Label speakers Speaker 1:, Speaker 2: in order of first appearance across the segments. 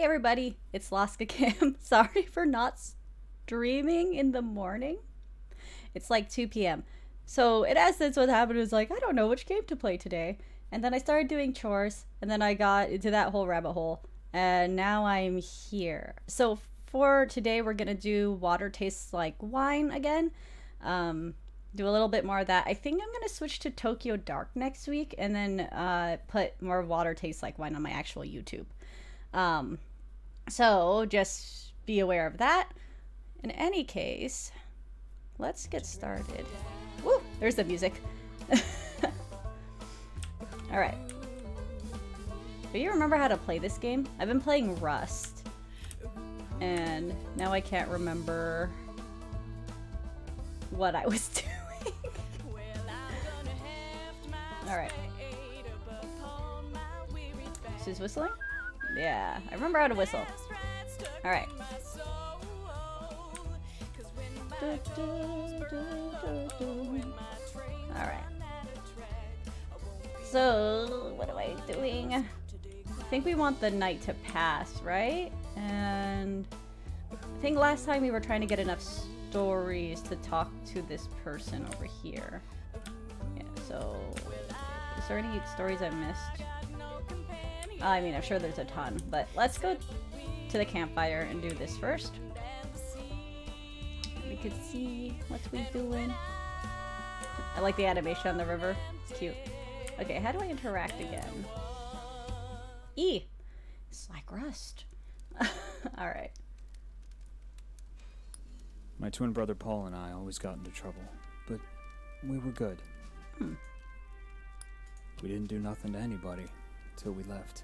Speaker 1: everybody, it's Laska Kim. Sorry for not streaming in the morning. It's like 2 p.m. So in essence, what happened was like, I don't know which game to play today. And then I started doing chores, and then I got into that whole rabbit hole. And now I'm here. So for today, we're going to do Water Tastes Like Wine again. Do a little bit more of that. I think I'm going to switch to Tokyo Dark next week, and then put more Water Tastes Like Wine on my actual YouTube. So just be aware of that. In any case, let's get started. Woo! There's the music. Alright. Do you remember how to play this game? I've been playing Rust. And now I can't remember what I was doing. Alright. She's whistling? Yeah, I remember how to whistle. Alright. Alright. So, what am I doing? I think we want the night to pass, right? And I think last time we were trying to get enough stories to talk to this person over here. Yeah, so is there any stories I missed? I mean, I'm sure there's a ton, but let's go to the campfire and do this first. We can see what we doing. I like the animation on the river. It's cute. Okay, how do I interact again? E. It's like Rust. Alright.
Speaker 2: My twin brother Paul and I always got into trouble, but we were good. We didn't do nothing to anybody till we left.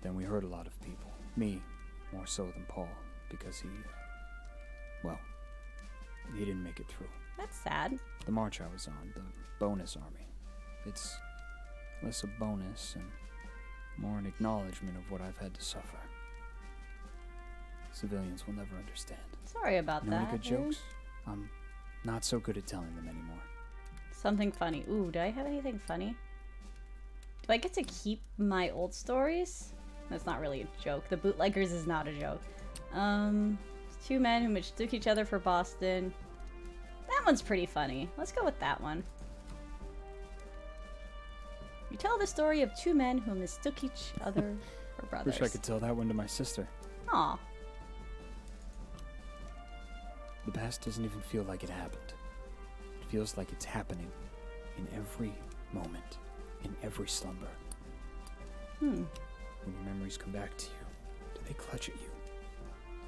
Speaker 2: Then we hurt a lot of people. Me, more so than Paul, because he didn't make it through.
Speaker 1: That's sad.
Speaker 2: The march I was on, the bonus army. It's less a bonus and more an acknowledgement of what I've had to suffer. Civilians will never understand.
Speaker 1: Sorry about
Speaker 2: know
Speaker 1: that.
Speaker 2: any good jokes? I'm not so good at telling them anymore.
Speaker 1: Something funny. Ooh, do I have anything funny? Do I get to keep my old stories? That's not really a joke. The Bootleggers is not a joke. Two men who mistook each other for Boston. That one's pretty funny. Let's go with that one. You tell the story of two men who mistook each other for brothers.
Speaker 2: Wish I could tell that one to my sister.
Speaker 1: Aw.
Speaker 2: The past doesn't even feel like it happened. It feels like it's happening in every moment, in every slumber. When your memories come back to you, do they clutch at you?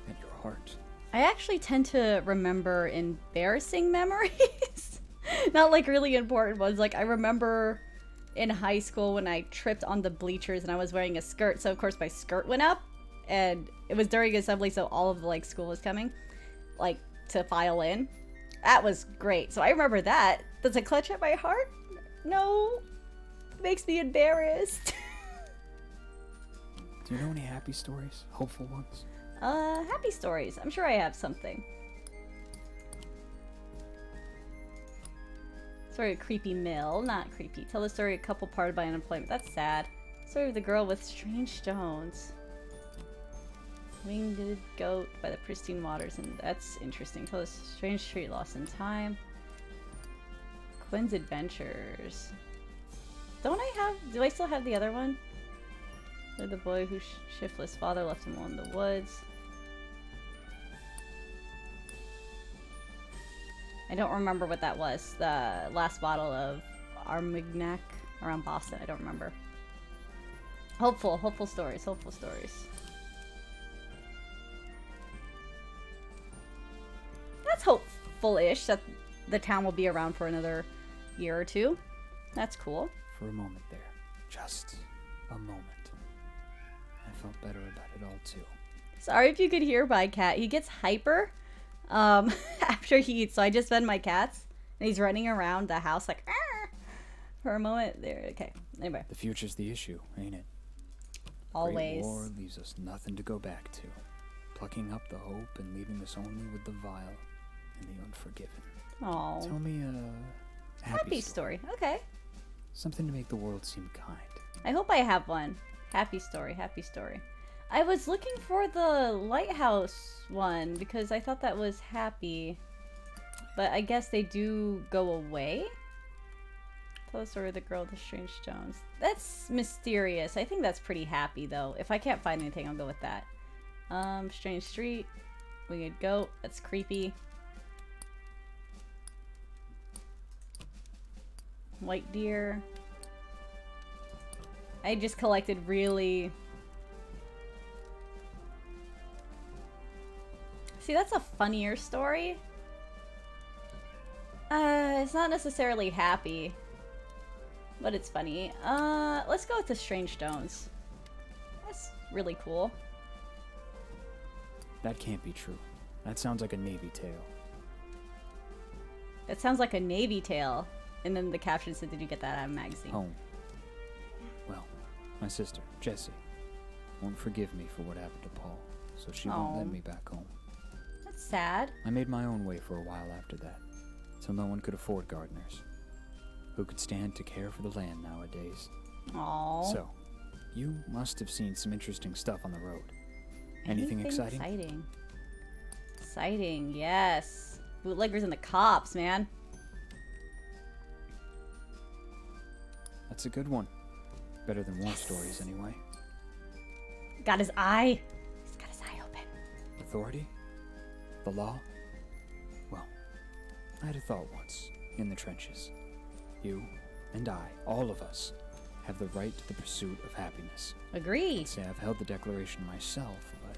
Speaker 2: At your heart?
Speaker 1: I actually tend to remember embarrassing memories. Not like really important ones. Like I remember in high school when I tripped on the bleachers and I was wearing a skirt, so of course my skirt went up, and it was during assembly, so all of the like school was coming like to file in. That was great. So I remember that. Does it clutch at my heart? No. It makes me embarrassed.
Speaker 2: Do you know any happy stories? Hopeful ones?
Speaker 1: Happy stories. I'm sure I have something. Story of Creepy Mill. Not creepy. Tell the story of a couple parted by unemployment. That's sad. Story of the girl with strange stones. Winged goat by the pristine waters. And that's interesting. Tell us strange street lost in time. Quinn's adventures. Do I still have the other one? Or the boy whose shiftless father left him alone in the woods. I don't remember what that was. The last bottle of Armagnac around Boston. I don't remember. Hopeful stories. Hopeful stories. That's hopeful-ish that the town will be around for another year or two. That's cool.
Speaker 2: For a moment there. Just a moment. I felt better about it all too.
Speaker 1: Sorry if you could hear my cat. He gets hyper after he eats. So I just fed my cats, and he's running around the house like "Arr!" For a moment there. Okay. Anyway.
Speaker 2: The future's the issue, ain't it?
Speaker 1: Always.
Speaker 2: Great war leaves us nothing to go back to. Plucking up the hope and leaving us only with the vile and the unforgiven.
Speaker 1: Aww.
Speaker 2: Tell me a
Speaker 1: happy story. Okay.
Speaker 2: Something to make the world seem kind.
Speaker 1: I hope I have one. Happy story. Happy story. I was looking for the lighthouse one because I thought that was happy. But I guess they do go away? Close or the girl with the strange stones. That's mysterious. I think that's pretty happy though. If I can't find anything, I'll go with that. Strange street. Winged goat. That's creepy. White deer. I just collected really... See, that's a funnier story. It's not necessarily happy, but it's funny. Let's go with the strange stones. That's really cool.
Speaker 2: That can't be true. That sounds like a Navy tale.
Speaker 1: That sounds like a Navy tale. And then the caption said, did you get that out of a magazine?
Speaker 2: Home. Well, my sister, Jessie, won't forgive me for what happened to Paul, so she won't let me back home.
Speaker 1: That's sad.
Speaker 2: I made my own way for a while after that, till no one could afford gardeners. Who could stand to care for the land nowadays?
Speaker 1: Aww.
Speaker 2: So, you must have seen some interesting stuff on the road. Anything exciting?
Speaker 1: Exciting, yes. Bootleggers and the cops, man.
Speaker 2: That's a good one. Better than war stories, anyway.
Speaker 1: Got his eye. He's got his eye open.
Speaker 2: Authority? The law? Well, I had a thought once, in the trenches. You and I, all of us, have the right to the pursuit of happiness.
Speaker 1: Agree.
Speaker 2: I'd say I've held the Declaration myself, but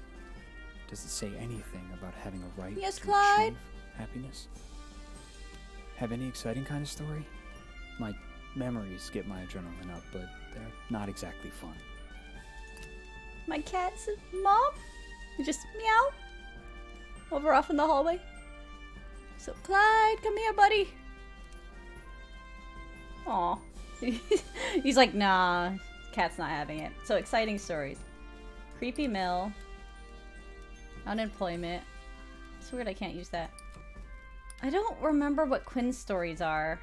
Speaker 2: does it say anything about having a right
Speaker 1: Yes,
Speaker 2: to
Speaker 1: Clyde?
Speaker 2: achieve happiness? Have any exciting kind of story? My memories get my adrenaline up, but they're not exactly fun.
Speaker 1: My cat says, Mom? You just meow. Over off in the hallway. So, Clyde, come here, buddy. Aw. He's like, nah, cat's not having it. So, exciting stories. Creepy mill. Unemployment. It's weird I can't use that. I don't remember what Quinn's stories are.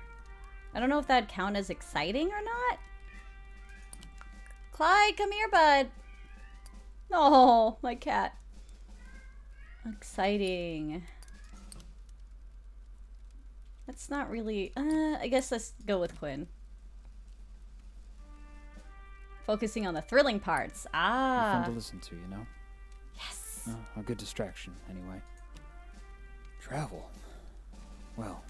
Speaker 1: I don't know if that'd count as exciting or not. Clyde, come here, bud. Oh, my cat. Exciting. That's not really... I guess let's go with Quinn. Focusing on the thrilling parts.
Speaker 2: They're fun to listen to, you know?
Speaker 1: Yes.
Speaker 2: A good distraction, anyway. Travel. Well,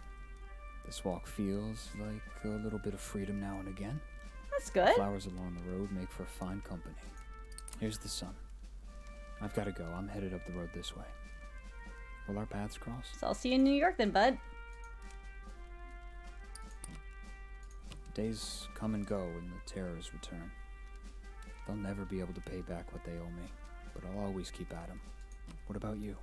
Speaker 2: this walk feels like a little bit of freedom now and again.
Speaker 1: That's good.
Speaker 2: Flowers along the road make for fine company. Here's the sun. I've got to go. I'm headed up the road this way. Will our paths cross?
Speaker 1: So I'll see you in New York then, bud.
Speaker 2: Days come and go and the terrors return. They'll never be able to pay back what they owe me, but I'll always keep at 'em. What about you?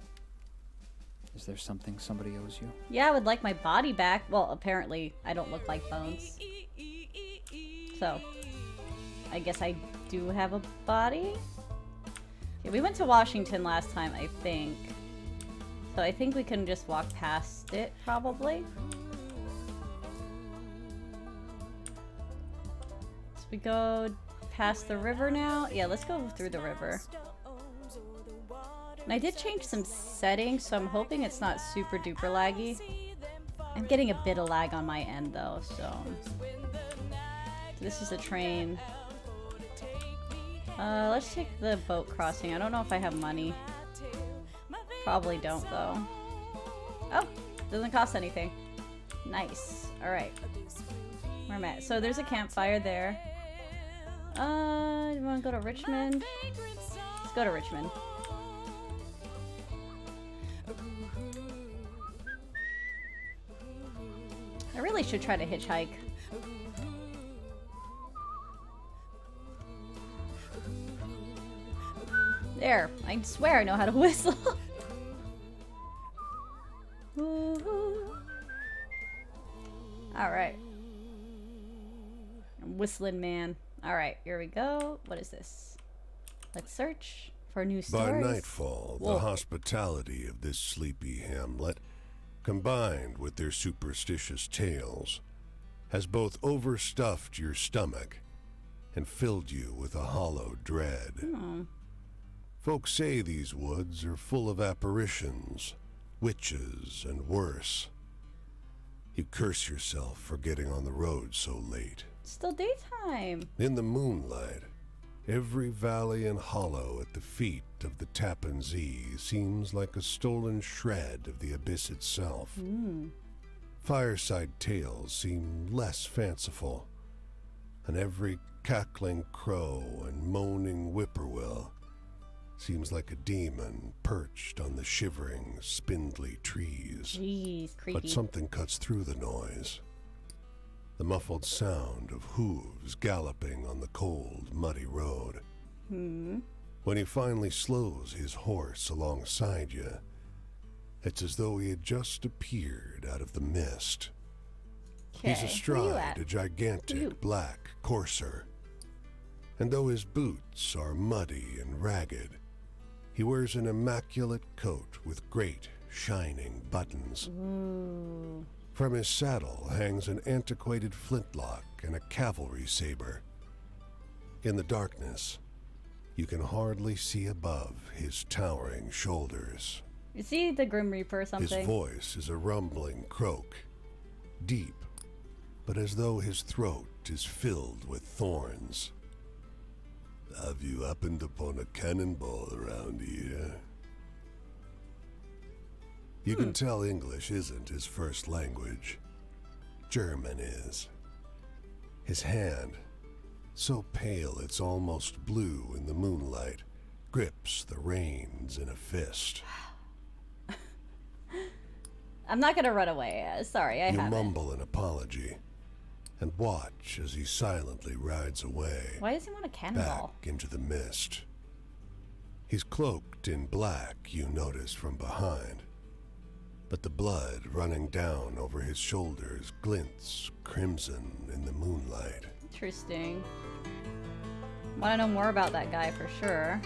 Speaker 2: Is there something somebody owes you?
Speaker 1: Yeah, I would like my body back. Well, apparently I don't look like Bones. So, I guess I do have a body? Okay, we went to Washington last time, I think. So I think we can just walk past it, probably. So we go past the river now? Yeah, let's go through the river. And I did change some settings, so I'm hoping it's not super duper laggy. I'm getting a bit of lag on my end though, so... This is a train. Let's take the boat crossing. I don't know if I have money. Probably don't though. Oh, doesn't cost anything. Nice. Alright. Where am I at? So there's a campfire there. You wanna go to Richmond? Let's go to Richmond. I really should try to hitchhike. There, I swear I know how to whistle. Alright. Whistling man. Alright, here we go. What is this? Let's search for new stories.
Speaker 3: By nightfall,
Speaker 1: Whoa.
Speaker 3: the hospitality of this sleepy hamlet, combined with their superstitious tales, has both overstuffed your stomach and filled you with a hollow dread. Folks say these woods are full of apparitions, witches, and worse. You curse yourself for getting on the road so late.
Speaker 1: Still daytime.
Speaker 3: In the moonlight, every valley and hollow at the feet of the Tappan Zee seems like a stolen shred of the abyss itself. Fireside tales seem less fanciful, and every cackling crow and moaning whippoorwill seems like a demon perched on the shivering, spindly trees.
Speaker 1: Jeez, creepy.
Speaker 3: But something cuts through the noise. The muffled sound of hooves galloping on the cold, muddy road. When he finally slows his horse alongside you, it's as though he had just appeared out of the mist. He's astride a gigantic black courser, and though his boots are muddy and ragged, he wears an immaculate coat with great, shining buttons. From his saddle hangs an antiquated flintlock and a cavalry saber. In the darkness, you can hardly see above his towering shoulders.
Speaker 1: Is he the Grim Reaper or something?
Speaker 3: His voice is a rumbling croak, deep, but as though his throat is filled with thorns. Have you happened upon a cannonball around here? You can tell English isn't his first language. German is. His hand, so pale it's almost blue in the moonlight, grips the reins in a fist.
Speaker 1: I'm not gonna run away. Sorry, I
Speaker 3: You
Speaker 1: haven't.
Speaker 3: mumble an apology and watch as he silently rides away.
Speaker 1: Why does he want a cannonball?
Speaker 3: Back into the mist. He's cloaked in black, you notice from behind, but the blood running down over his shoulders glints crimson in the moonlight.
Speaker 1: Interesting. Want to know more about that guy for sure.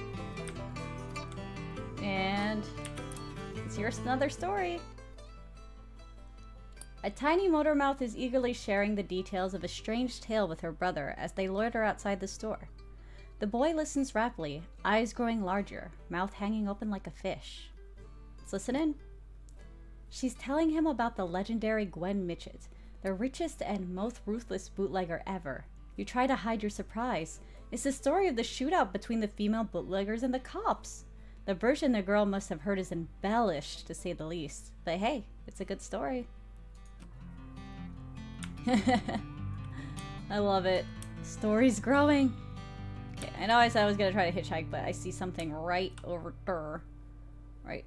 Speaker 1: And here's another story. A tiny Motormouth is eagerly sharing the details of a strange tale with her brother as they loiter outside the store. The boy listens raptly, eyes growing larger, mouth hanging open like a fish. Let's listen in. She's telling him about the legendary Gwen Mitchett, the richest and most ruthless bootlegger ever. You try to hide your surprise. It's the story of the shootout between the female bootleggers and the cops. The version the girl must have heard is embellished, to say the least. But hey, it's a good story. I love it. Story's growing. Okay, I know I said I was gonna try to hitchhike, but I see something right over there. Right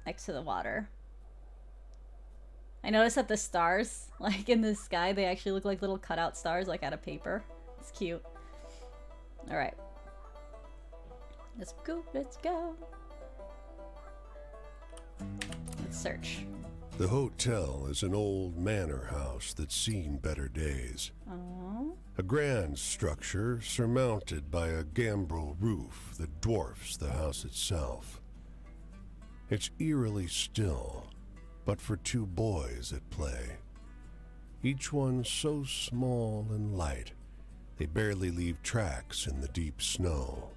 Speaker 1: next to the water. I noticed that the stars, like in the sky, they actually look like little cutout stars, like out of paper. It's cute. Alright. Let's go, let's go. Let's search.
Speaker 3: The hotel is an old manor house that's seen better days.
Speaker 1: Oh.
Speaker 3: A grand structure surmounted by a gambrel roof that dwarfs the house itself. It's eerily still, but for two boys at play. Each one so small and light, they barely leave tracks in the deep snow.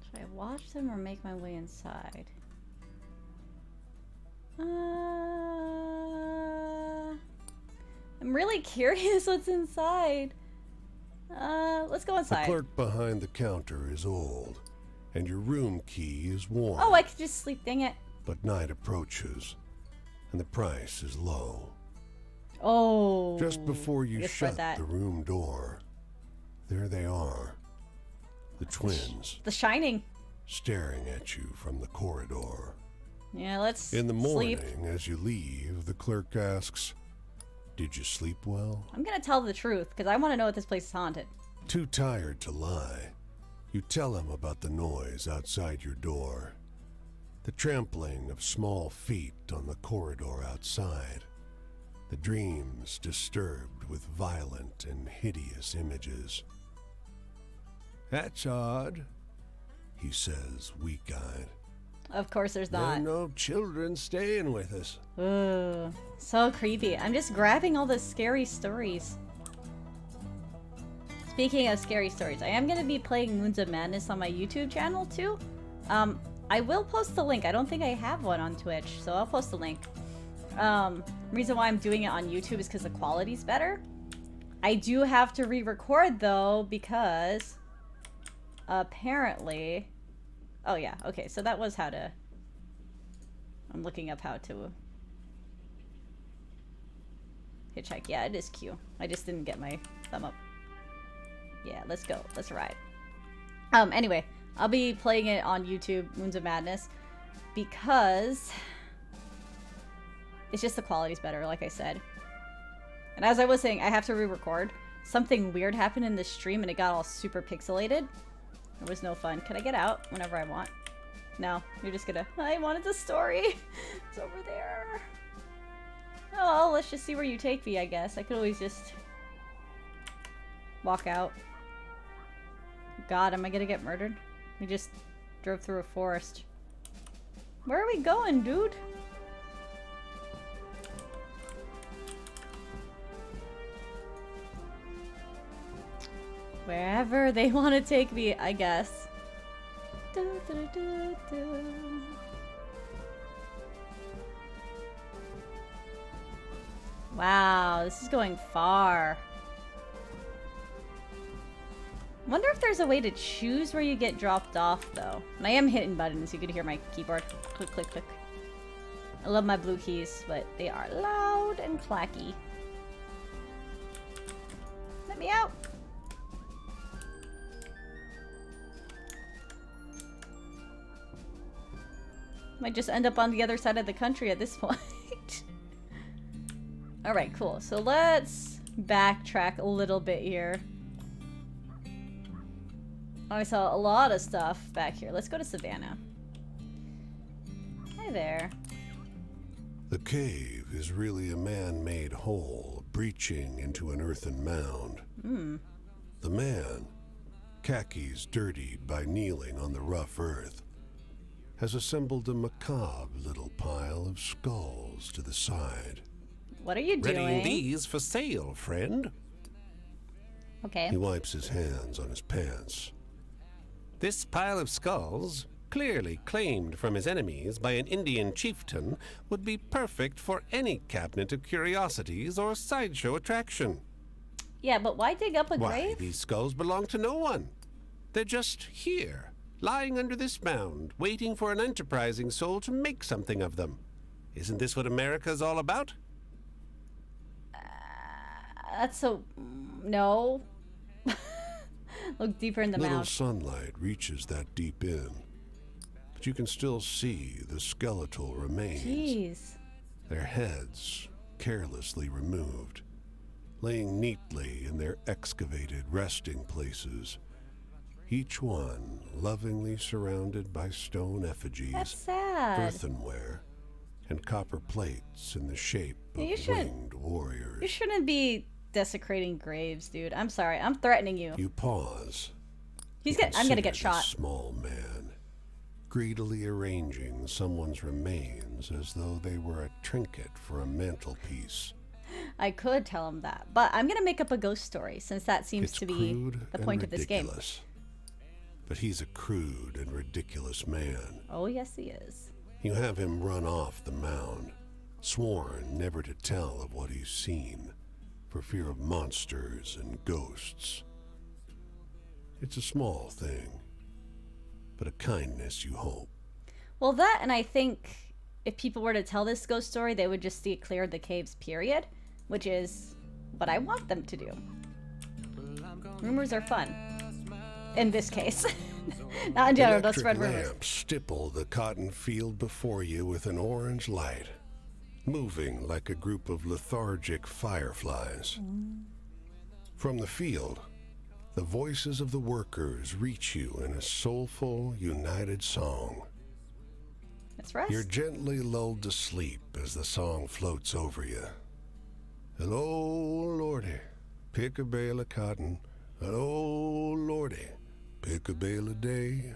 Speaker 1: Should I watch them or make my way inside? I'm really curious what's inside. Let's go
Speaker 3: The
Speaker 1: inside.
Speaker 3: clerk behind the counter is old, and your room key is worn.
Speaker 1: Oh, I could just sleep, dang it.
Speaker 3: But night approaches, and the price is low.
Speaker 1: Oh.
Speaker 3: Just before
Speaker 1: I
Speaker 3: you
Speaker 1: just
Speaker 3: shut
Speaker 1: read that.
Speaker 3: the room door, there they are, the twins,
Speaker 1: The Shining.
Speaker 3: staring at you from the corridor.
Speaker 1: Yeah, let's
Speaker 3: In the morning,
Speaker 1: sleep.
Speaker 3: as you leave, the clerk asks, "Did you sleep well?"
Speaker 1: I'm gonna tell the truth, because I want to know if this place is haunted.
Speaker 3: Too tired to lie, you tell him about the noise outside your door. The trampling of small feet on the corridor outside. The dreams disturbed with violent and hideous images. "That's odd," he says, weak-eyed.
Speaker 1: Of course there's
Speaker 3: "There are
Speaker 1: not.
Speaker 3: no children staying with us."
Speaker 1: Ooh, so creepy. I'm just grabbing all the scary stories. speaking of scary stories, I am going to be playing Moons of Madness on my YouTube channel too. I will post the link. I don't think I have one on Twitch, so I'll post the link. Reason why I'm doing it on YouTube is because the quality's better. I do have to re-record though, because apparently... Oh yeah, okay, so that was how to... I'm looking up how to... hitchhike. Yeah, it is Q. I just didn't get my thumb up. Yeah, let's go. Let's ride. Anyway, I'll be playing it on YouTube, Moons of Madness, because it's just the quality's better, like I said. And as I was saying, I have to re-record. Something weird happened in this stream and it got all super pixelated. It was no fun. Can I get out whenever I want? No, you're just gonna... I wanted the story. It's over there. Oh, well, let's just see where you take me, I guess. I could always just walk out. God, am I gonna get murdered? We just drove through a forest. Where are we going, dude? Wherever they want to take me, I guess. Wow, this is going far. Wonder if there's a way to choose where you get dropped off, though. And I am hitting buttons. You could hear my keyboard. Click, click, click. I love my blue keys, but they are loud and clacky. Let me out. Might just end up on the other side of the country at this point. Alright, cool. So let's backtrack a little bit here. I saw a lot of stuff back here. Let's go to Savannah. Hi there.
Speaker 3: The cave is really a man-made hole breaching into an earthen mound. The man, khakis dirtied by kneeling on the rough earth, has assembled a macabre little pile of skulls to the side.
Speaker 1: What are you doing?
Speaker 4: Readying these for sale, friend.
Speaker 1: Okay.
Speaker 3: He wipes his hands on his pants.
Speaker 4: This pile of skulls, clearly claimed from his enemies by an Indian chieftain, would be perfect for any cabinet of curiosities or sideshow attraction.
Speaker 1: Yeah, but why dig up a
Speaker 4: Why,
Speaker 1: grave?
Speaker 4: these skulls belong to no one. They're just here, lying under this mound, waiting for an enterprising soul to make something of them. Isn't this what America's all about?
Speaker 1: That's so... No. Look deeper in the
Speaker 3: Little
Speaker 1: mouth.
Speaker 3: sunlight reaches that deep in, but you can still see the skeletal remains.
Speaker 1: Jeez.
Speaker 3: Their heads carelessly removed, laying neatly in their excavated resting places, each one lovingly surrounded by stone effigies,
Speaker 1: That's sad.
Speaker 3: earthenware, and copper plates in the shape of
Speaker 1: You should-
Speaker 3: winged warriors.
Speaker 1: You shouldn't be desecrating graves, dude. I'm sorry. I'm threatening you.
Speaker 3: You pause.
Speaker 1: I'm gonna get
Speaker 3: Consider
Speaker 1: shot.
Speaker 3: this small man, greedily arranging someone's remains as though they were a trinket for a mantelpiece.
Speaker 1: I could tell him that, but I'm gonna make up a ghost story since that seems
Speaker 3: It's
Speaker 1: to be
Speaker 3: crude
Speaker 1: the
Speaker 3: and
Speaker 1: point of this game.
Speaker 3: ridiculous. But he's a crude and ridiculous man.
Speaker 1: Oh, yes, he is.
Speaker 3: You have him run off the mound, sworn never to tell of what he's seen, for fear of monsters and ghosts. It's a small thing, but a kindness, you hope.
Speaker 1: Well, that, and I think if people were to tell this ghost story, they would just steer clear of the caves, period, which is what I want them to do. Rumors are fun. In this case. Not in general, don't
Speaker 3: Electric
Speaker 1: spread rumors.
Speaker 3: lamps stipple the cotton field before you with an orange light, moving like a group of lethargic fireflies. From the field, the voices of the workers reach you in a soulful, united song.
Speaker 1: Let's rest.
Speaker 3: You're gently lulled to sleep as the song floats over you. Hello, Lordy, pick a bale of cotton. Hello, Lordy, pick a bale a day.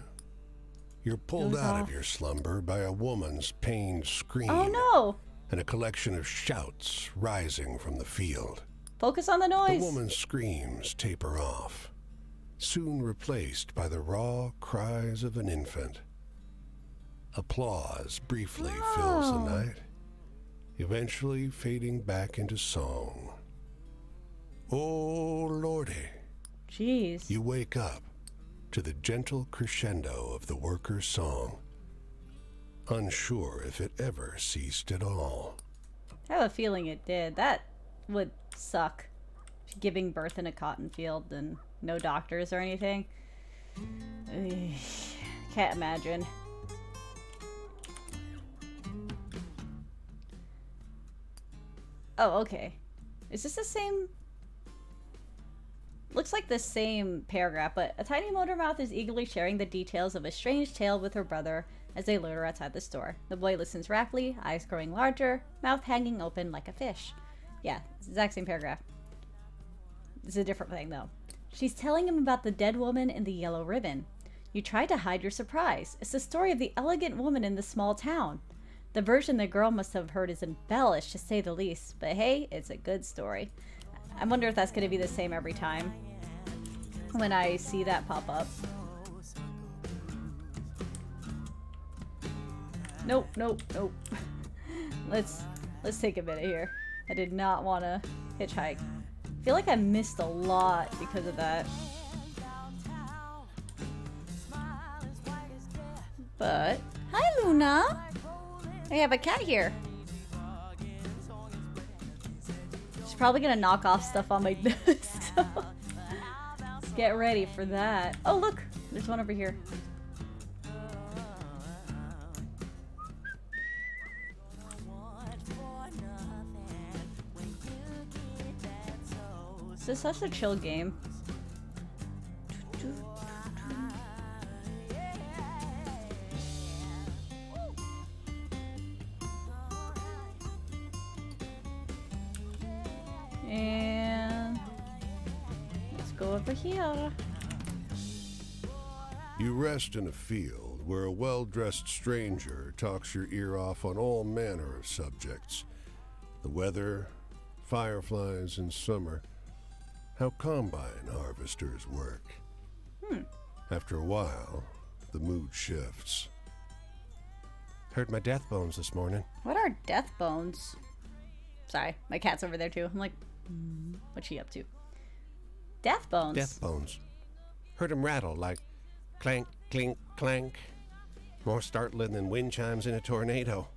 Speaker 3: You're pulled
Speaker 1: Goes
Speaker 3: out
Speaker 1: off.
Speaker 3: of your slumber by a woman's pained scream
Speaker 1: Oh no!
Speaker 3: and a collection of shouts rising from the field.
Speaker 1: Focus on the
Speaker 3: The
Speaker 1: noise.
Speaker 3: woman's screams taper off, soon replaced by the raw cries of an infant. Applause briefly fills the night, eventually fading back into song. Oh, Lordy.
Speaker 1: Jeez.
Speaker 3: You wake up to the gentle crescendo of the worker's song, unsure if it ever ceased at all.
Speaker 1: I have a feeling it did. That would suck. Giving birth in a cotton field and no doctors or anything. Ugh, can't imagine. Oh, okay. Is this the same? Looks like the same paragraph, but a tiny motor mouth is eagerly sharing the details of a strange tale with her brother as they loiter outside the store. The boy listens raptly, eyes growing larger, mouth hanging open like a fish. Yeah, it's the exact same paragraph. It's a different thing, though. She's telling him about the dead woman in the yellow ribbon. You tried to hide your surprise. It's the story of the elegant woman in the small town. The version the girl must have heard is embellished, to say the least, but hey, it's a good story. I wonder if that's going to be the same every time when I see that pop up. Nope, nope, nope. Let's take a minute here. I did not want to hitchhike. I feel like I missed a lot because of that. But, hi Luna! I have a cat here. She's probably gonna knock off stuff on my desk, so let's get ready for that. Oh look! There's one over here. This is such a chill game. And let's go over here.
Speaker 3: You rest in a field where a well-dressed stranger talks your ear off on all manner of subjects. The weather, fireflies in summer, how combine harvesters work. After a while, the mood shifts.
Speaker 4: Heard my death bones this morning.
Speaker 1: What are death bones? Sorry, my cat's over there too. I'm like, what's she up to? Death bones?
Speaker 4: Death bones. Heard 'em rattle like clank, clink, clank. More startling than wind chimes in a tornado.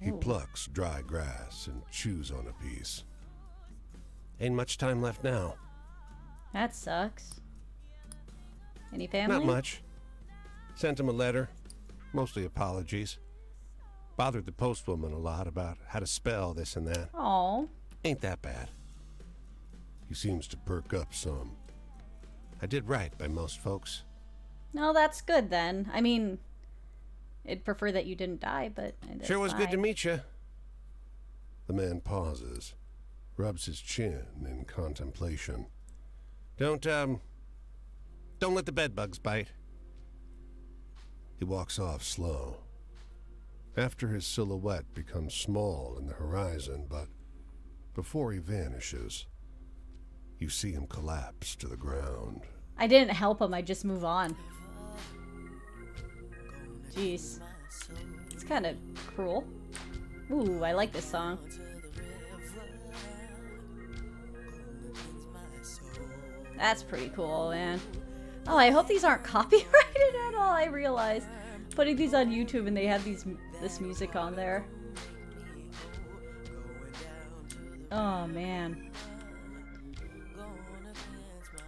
Speaker 3: He plucks dry grass and chews on a piece.
Speaker 4: Ain't much time left now.
Speaker 1: That sucks. Any family?
Speaker 4: Not much. Sent him a letter. Mostly apologies. Bothered the postwoman a lot about how to spell this and that.
Speaker 1: Oh.
Speaker 4: Ain't that bad.
Speaker 3: He seems to perk up some.
Speaker 4: I did right by most folks.
Speaker 1: No, that's good then. I mean, I'd prefer that you didn't die, but that's
Speaker 4: Sure was good to
Speaker 1: fine.
Speaker 4: meet you.
Speaker 3: The man pauses, rubs his chin in contemplation.
Speaker 4: Don't let the bedbugs bite.
Speaker 3: He walks off slow. After his silhouette becomes small in the horizon, but before he vanishes, you see him collapse to the ground.
Speaker 1: I didn't help him, I just move on. Jeez. It's kind of cruel. Ooh, I like this song. That's pretty cool, man. Oh, I hope these aren't copyrighted at all. I realize putting these on YouTube and they have this music on there. Oh man.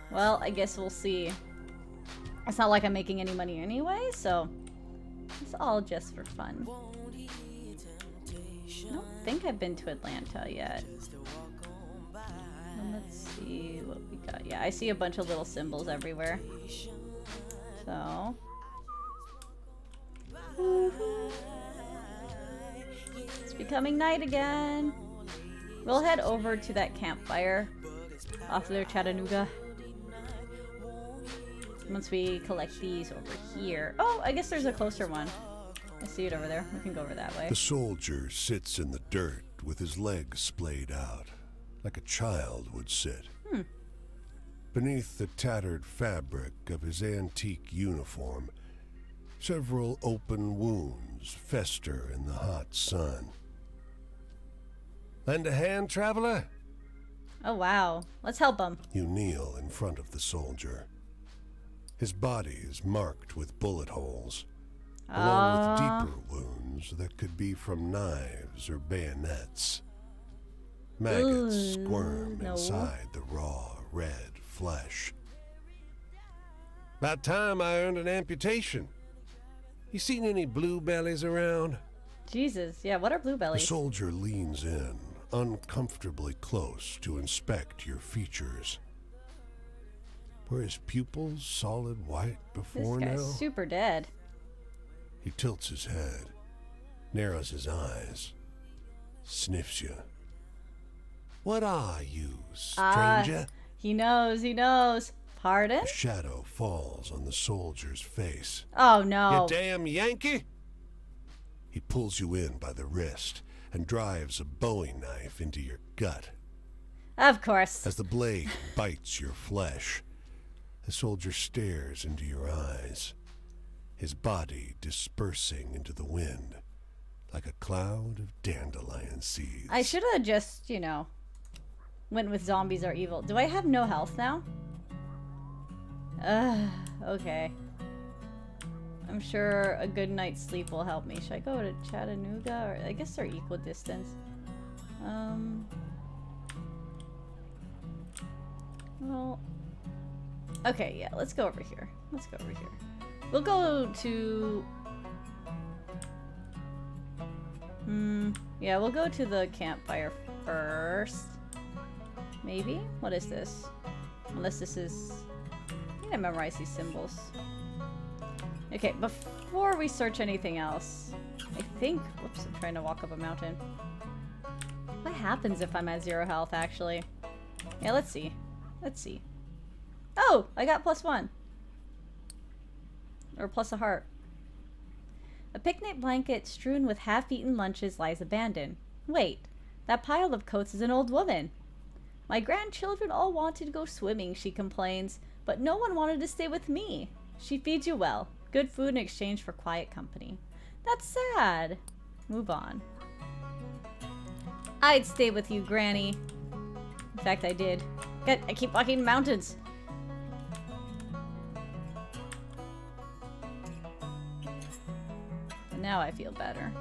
Speaker 1: Well, I guess we'll see. It's not like I'm making any money anyway, so it's all just for fun. I don't think I've been to Atlanta yet. Let's see what we got. Yeah, I see a bunch of little symbols everywhere. So. It's becoming night again. We'll head over to that campfire off there, Chattanooga. Once we collect these over here. Oh, I guess there's a closer one. I see it over there. We can go over that way.
Speaker 3: The soldier sits in the dirt with his legs splayed out, like a child would sit. Beneath the tattered fabric of his antique uniform, several open wounds fester in the hot sun. Lend a hand, traveler?
Speaker 1: Oh, wow. Let's help him.
Speaker 3: You kneel in front of the soldier. His body is marked with bullet holes, along with deeper wounds that could be from knives or bayonets. Maggots squirm inside the raw, red flesh. About time I earned an amputation. You seen any bluebellies around?
Speaker 1: Jesus. Yeah, what are
Speaker 3: The
Speaker 1: bluebellies?
Speaker 3: soldier leans in, uncomfortably close to inspect your features. Were his pupils solid white
Speaker 1: This
Speaker 3: before
Speaker 1: guy's
Speaker 3: now?
Speaker 1: super dead.
Speaker 3: He tilts his head, narrows his eyes, sniffs you. What are you, stranger?
Speaker 1: He knows, he knows. Pardon?
Speaker 3: A shadow falls on the soldier's face.
Speaker 1: Oh, no.
Speaker 3: You damn Yankee! He pulls you in by the wrist and drives a bowie knife into your gut.
Speaker 1: Of course.
Speaker 3: As the blade bites your flesh, the soldier stares into your eyes, his body dispersing into the wind like a cloud of dandelion seeds.
Speaker 1: I should have just, went with zombies are evil. Do I have no health now? Okay. I'm sure a good night's sleep will help me. Should I go to Chattanooga? Or I guess they're equal distance. Well, okay, yeah, let's go over here. Let's go over here. We'll go to... yeah, we'll go to the campfire first. Maybe? What is this? Unless this is... I need to memorize these symbols. Okay, before we search anything else, I think... Whoops, I'm trying to walk up a mountain. What happens if I'm at 0 health, actually? Yeah, let's see. Let's see. Oh! I got +1. Or plus a heart. A picnic blanket strewn with half-eaten lunches lies abandoned. Wait, that pile of coats is an old woman. My grandchildren all wanted to go swimming, she complains, but no one wanted to stay with me. She feeds you well. Good food in exchange for quiet company. That's sad. Move on. I'd stay with you, Granny. In fact, I did. Good, I keep walking mountains. And now I feel better.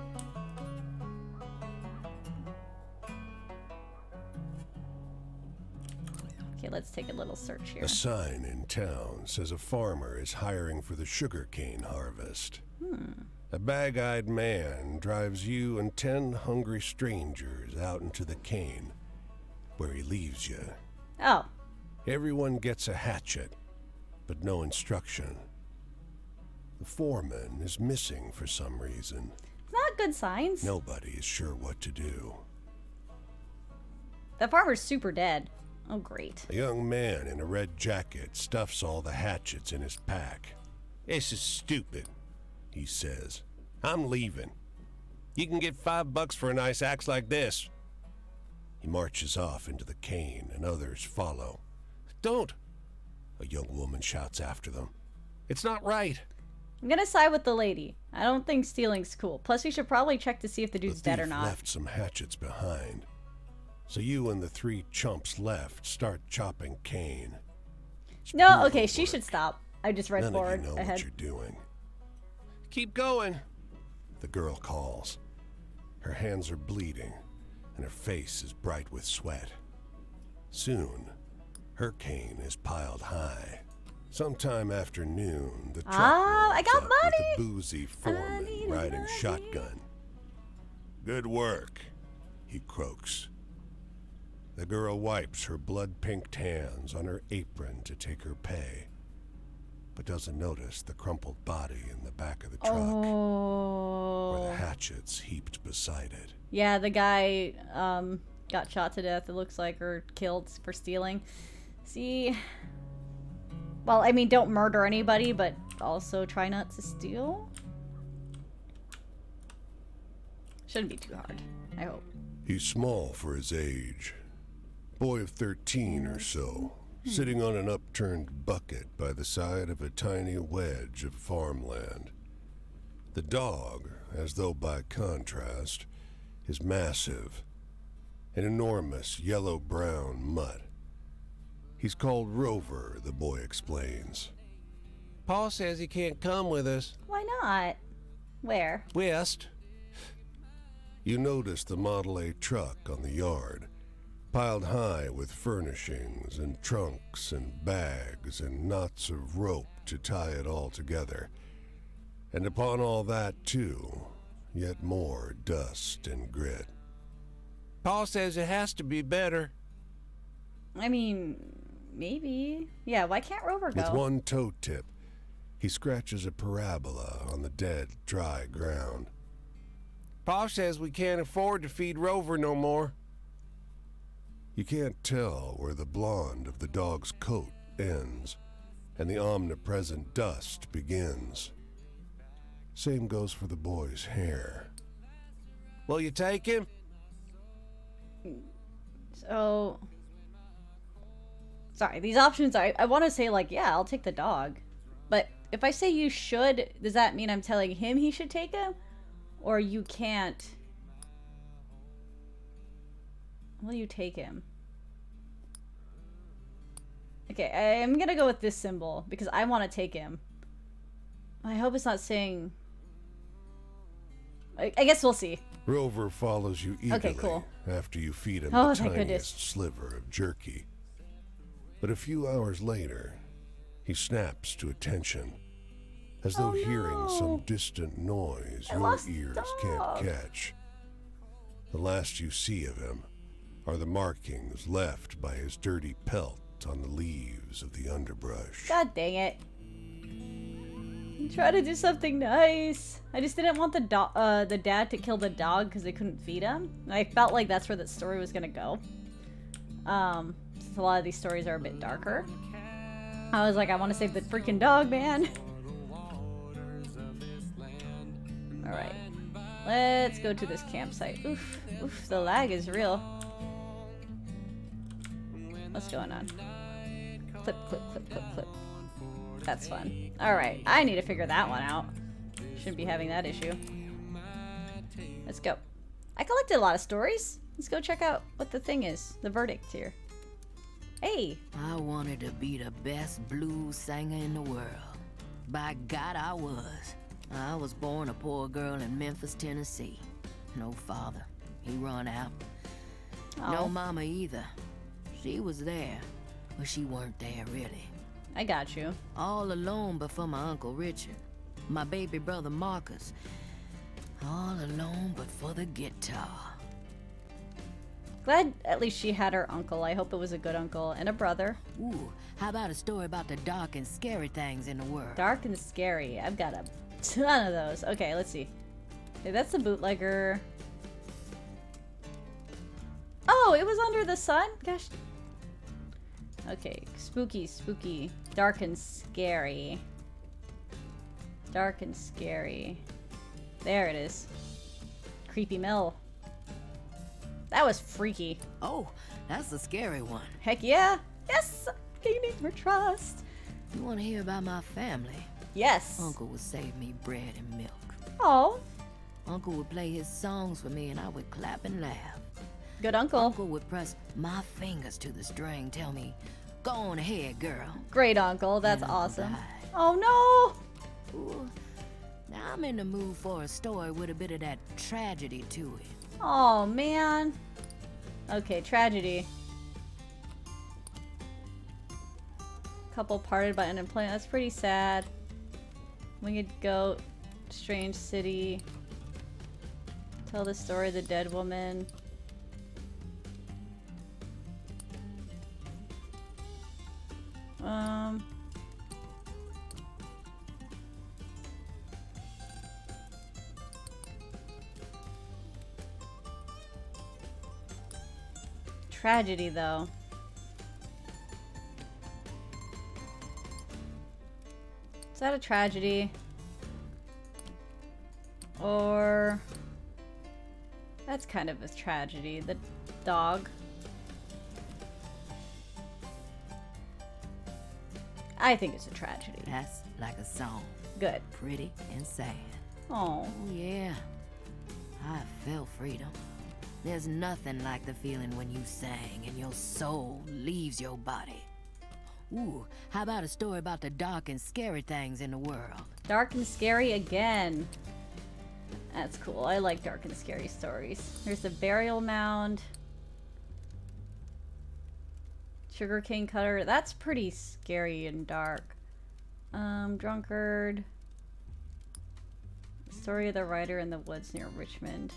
Speaker 1: Okay, let's take a little search here.
Speaker 3: A sign in town says a farmer is hiring for the sugarcane harvest. A bag-eyed man drives you and 10 hungry strangers out into the cane, where he leaves you.
Speaker 1: Oh,
Speaker 3: Everyone gets a hatchet, but no instruction. The foreman is missing for some reason.
Speaker 1: it's not good signs.
Speaker 3: Nobody is sure what to do.
Speaker 1: The farmer's super dead. Oh, great.
Speaker 3: A young man in a red jacket stuffs all the hatchets in his pack. This is stupid, he says. I'm leaving. You can get $5 for a nice axe like this. He marches off into the cane and others follow. Don't! A young woman shouts after them. It's not right.
Speaker 1: I'm gonna side with the lady. I don't think stealing's cool. Plus, we should probably check to see if the
Speaker 3: The
Speaker 1: dude's dead or
Speaker 3: thief
Speaker 1: not.
Speaker 3: left some hatchets behind. So you and the 3 chumps left start chopping cane. It's
Speaker 1: No,
Speaker 3: brutal
Speaker 1: okay, she
Speaker 3: work.
Speaker 1: should stop. I just read
Speaker 3: None
Speaker 1: forward
Speaker 3: of you know
Speaker 1: ahead.
Speaker 3: what you're doing. Keep going, the girl calls. Her hands are bleeding, and her face is bright with sweat. Soon, her cane is piled high. Sometime after noon, the truck
Speaker 1: Ah, I
Speaker 3: rolls
Speaker 1: got
Speaker 3: up
Speaker 1: money!
Speaker 3: with a boozy foreman
Speaker 1: need
Speaker 3: riding
Speaker 1: money.
Speaker 3: shotgun. Good work, he croaks. The girl wipes her blood-pinked hands on her apron to take her pay, but doesn't notice the crumpled body in the back of the truck, or the
Speaker 1: Oh.
Speaker 3: hatchets heaped beside it.
Speaker 1: Yeah, the guy got shot to death, it looks like, or killed for stealing. See? Well, I mean, don't murder anybody, but also try not to steal. Shouldn't be too hard, I hope.
Speaker 3: He's small for his age. Boy of 13 or so, sitting on an upturned bucket by the side of a tiny wedge of farmland. The dog, as though by contrast, is massive, an enormous yellow-brown mutt. He's called Rover, the boy explains.
Speaker 4: Pa says he can't come with us.
Speaker 1: Why not? Where?
Speaker 4: West.
Speaker 3: You notice the Model A truck on the yard, piled high with furnishings and trunks and bags and knots of rope to tie it all together. And upon all that, too, yet more dust and grit.
Speaker 4: Pa says it has to be better.
Speaker 1: I mean, maybe. Yeah, why can't Rover go?
Speaker 3: With one toe tip, he scratches a parabola on the dead, dry ground.
Speaker 4: Pa says we can't afford to feed Rover no more.
Speaker 3: You can't tell where the blonde of the dog's coat ends and the omnipresent dust begins. Same goes for the boy's hair.
Speaker 4: Will you take him?
Speaker 1: So... Sorry, these options, I want to say, like, yeah, I'll take the dog. But if I say you should, does that mean I'm telling him he should take him? Or you can't? Will you take him? Okay, I'm gonna go with this symbol because I want to take him. I hope it's not saying... I guess we'll see.
Speaker 3: Rover follows you eagerly
Speaker 1: Okay, cool.
Speaker 3: after you feed him
Speaker 1: Oh,
Speaker 3: the
Speaker 1: thank goodness.
Speaker 3: tiniest sliver of jerky. But a few hours later, he snaps to attention, as though
Speaker 1: Oh,
Speaker 3: hearing
Speaker 1: no.
Speaker 3: some distant noise
Speaker 1: I
Speaker 3: your
Speaker 1: lost
Speaker 3: ears
Speaker 1: dog.
Speaker 3: can't catch. The last you see of him are the markings left by his dirty pelt on the leaves of the underbrush.
Speaker 1: God dang it. Try to do something nice. I just didn't want the dad to kill the dog because they couldn't feed him. I felt like that's where the story was gonna go. Since a lot of these stories are a bit darker. I was like, I want to save the freaking dog, man. Alright. Let's go to this campsite. Oof. Oof, the lag is real. What's going on? Clip, clip, clip, clip, clip. That's fun. Alright, I need to figure that one out. Shouldn't be having that issue. Let's go. I collected a lot of stories. Let's go check out what the thing is. The verdict here. Hey!
Speaker 5: I wanted to be the best blues singer in the world. By God, I was. I was born a poor girl in Memphis, Tennessee. No father. He run out. No
Speaker 1: Oh,
Speaker 5: mama either. She was there, but she weren't there really.
Speaker 1: I got you.
Speaker 5: All alone but for my Uncle Richard. My baby brother Marcus. All alone but for the guitar.
Speaker 1: Glad at least she had her uncle. I hope it was a good uncle and a brother.
Speaker 5: Ooh, how about a story about the dark and scary things in the world?
Speaker 1: Dark and scary. I've got a ton of those. Okay, let's see. Okay, that's the bootlegger. Oh, it was Under the Sun? Gosh. Okay, spooky, spooky. Dark and scary. Dark and scary. There it is. Creepy Mill. That was freaky.
Speaker 5: Oh, that's the scary one.
Speaker 1: Heck yeah. Yes! Gaining her trust.
Speaker 5: You want to hear about my family?
Speaker 1: Yes.
Speaker 5: Uncle would save me bread and milk.
Speaker 1: Oh,
Speaker 5: Uncle would play his songs for me and I would clap and laugh.
Speaker 1: good uncle.
Speaker 5: Uncle would press my fingers to the string, tell me, go on ahead, girl.
Speaker 1: Great uncle. That's
Speaker 5: And Uncle
Speaker 1: awesome.
Speaker 5: died.
Speaker 1: Oh no!
Speaker 5: Ooh, now I'm in the mood for a story with a bit of that tragedy to it.
Speaker 1: Oh man. Okay, tragedy. Couple parted by unemployment. That's pretty sad. Winged goat. Strange city. Tell the story of the dead woman. Tragedy though. Is that a tragedy? Or that's kind of a tragedy. The dog. I think it's a tragedy.
Speaker 5: That's like a song.
Speaker 1: Good.
Speaker 5: Pretty and sad.
Speaker 1: Oh.
Speaker 5: Oh, yeah. I felt freedom. There's nothing like the feeling when you sing and your soul leaves your body. Ooh, how about a story about the dark and scary things in the world?
Speaker 1: Dark and scary again. That's cool. I like dark and scary stories. There's a burial mound. Sugarcane cutter. That's pretty scary and dark. Drunkard. Story of the writer in the woods near Richmond.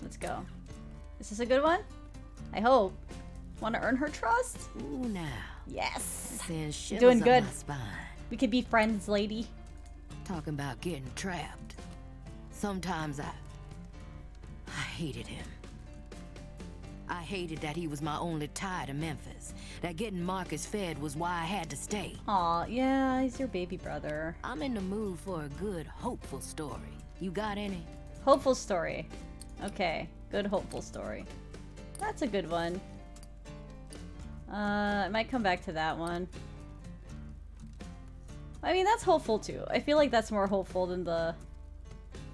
Speaker 1: Let's go. Is this a good one? I hope. Want to earn her trust?
Speaker 5: Ooh, now.
Speaker 1: Yes.
Speaker 5: Sends shivers
Speaker 1: Doing
Speaker 5: up
Speaker 1: good.
Speaker 5: my spine.
Speaker 1: We could be friends, lady.
Speaker 5: Talking about getting trapped. Sometimes I hated him. I hated that he was my only tie to Memphis. That getting Marcus fed was why I had to stay.
Speaker 1: Aw, yeah, he's your baby brother.
Speaker 5: I'm in the mood for a good, hopeful story. You got any?
Speaker 1: Hopeful story. Okay, good hopeful story. That's a good one. I might come back to that one. I mean, that's hopeful too. I feel like that's more hopeful than the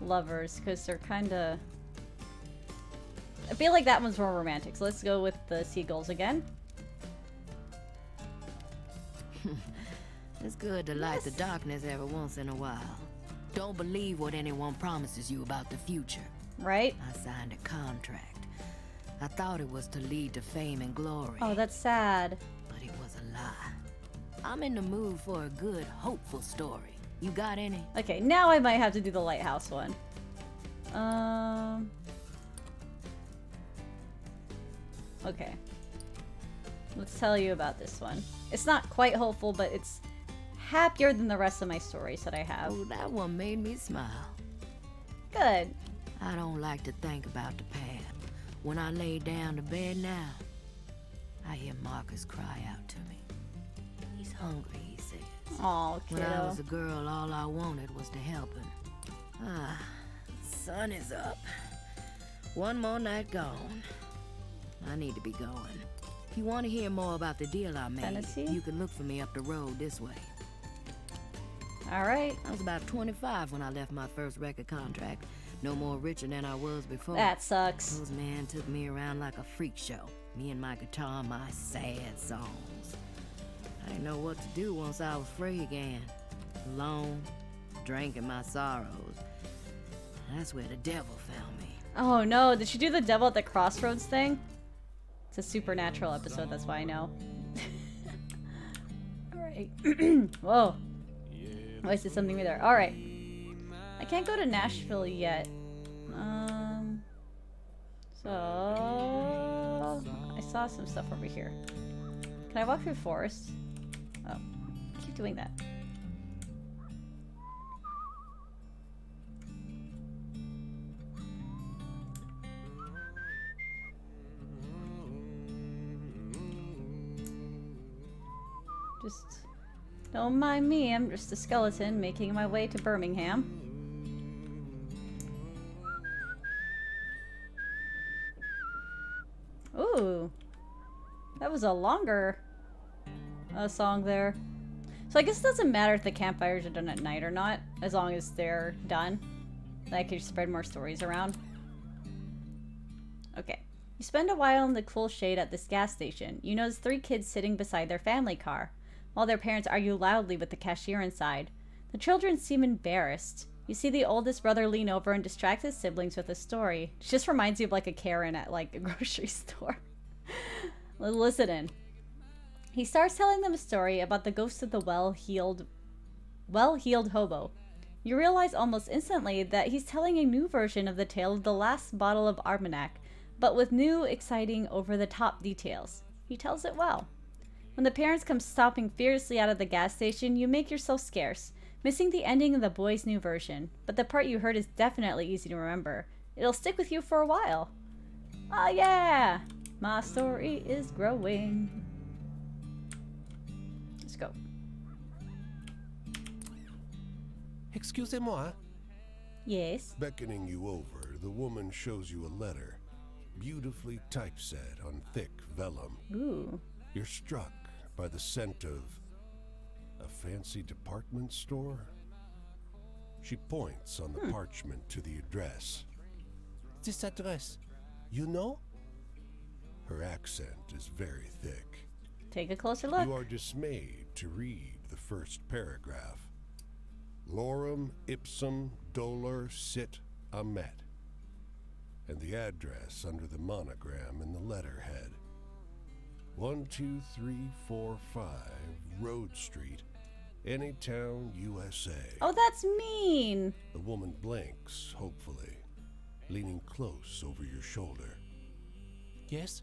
Speaker 1: lovers, because they're kind of... I feel like that one's more romantic, so let's go with the seagulls again.
Speaker 5: It's good to light the darkness every once in a while. Don't believe what anyone promises you about the future.
Speaker 1: Right?
Speaker 5: I signed a contract. I thought it was to lead to fame and glory.
Speaker 1: Oh, that's sad.
Speaker 5: But it was a lie. I'm in the mood for a good, hopeful story. You got any?
Speaker 1: Okay, now I might have to do the lighthouse one. Okay. Let's tell you about this one. It's not quite hopeful, but it's happier than the rest of my stories that I have.
Speaker 5: Oh, that one made me smile.
Speaker 1: Good.
Speaker 5: I don't like to think about the past. When I lay down to bed now, I hear Marcus cry out to me. He's hungry, he says.
Speaker 1: Aw,
Speaker 5: When I
Speaker 1: kiddo.
Speaker 5: was a girl, all I wanted was to help him. Ah, sun is up. One more night gone. I need to be going. If you want to hear more about the deal I made,
Speaker 1: Tennessee?
Speaker 5: you can look for me up the road this way.
Speaker 1: Alright.
Speaker 5: I was about 25 when I left my first record contract. No more richer than I was before.
Speaker 1: That sucks.
Speaker 5: Those men took me around like a freak show. Me and my guitar, my sad songs. I didn't know what to do once I was free again. Alone, drinking my sorrows. That's where the devil found me.
Speaker 1: Oh no, did she do the devil at the crossroads thing? It's a supernatural episode, that's why I know. Alright. Whoa. Oh, I said something there. Alright. I can't go to Nashville yet. So... I saw some stuff over here. Can I walk through the forest? Oh. I keep doing that. Just don't mind me, I'm just a skeleton making my way to Birmingham. Ooh. That was a longer song there. So I guess it doesn't matter if the campfires are done at night or not, as long as they're done. I could spread more stories around. Okay. You spend a while in the cool shade at this gas station. You notice 3 kids sitting beside their family car, while their parents argue loudly with the cashier inside. The children seem embarrassed. You see the oldest brother lean over and distract his siblings with a story. It just reminds you of like a Karen at like a grocery store. Listen in. He starts telling them a story about the ghost of the well-heeled hobo. You realize almost instantly that he's telling a new version of the tale of the last bottle of Armagnac, but with new, exciting, over-the-top details. He tells it well. When the parents come stomping fiercely out of the gas station, you make yourself scarce, missing the ending of the boy's new version, but the part you heard is definitely easy to remember. It'll stick with you for a while. Ah, yeah! My story is growing. Let's go.
Speaker 4: Excusez-moi.
Speaker 1: Yes.
Speaker 3: Beckoning you over, the woman shows you a letter, beautifully typeset on thick vellum.
Speaker 1: Ooh.
Speaker 3: You're struck by the scent of a fancy department store. She points on the parchment to the address.
Speaker 4: This address, you know?
Speaker 3: Her accent is very thick.
Speaker 1: Take a closer look.
Speaker 3: You are dismayed to read the first paragraph. Lorem ipsum dolor sit amet. And the address under the monogram in the letterhead. 12345 Road Street, Anytown, USA.
Speaker 1: Oh, that's mean.
Speaker 3: The woman blinks, hopefully, leaning close over your shoulder.
Speaker 4: Yes?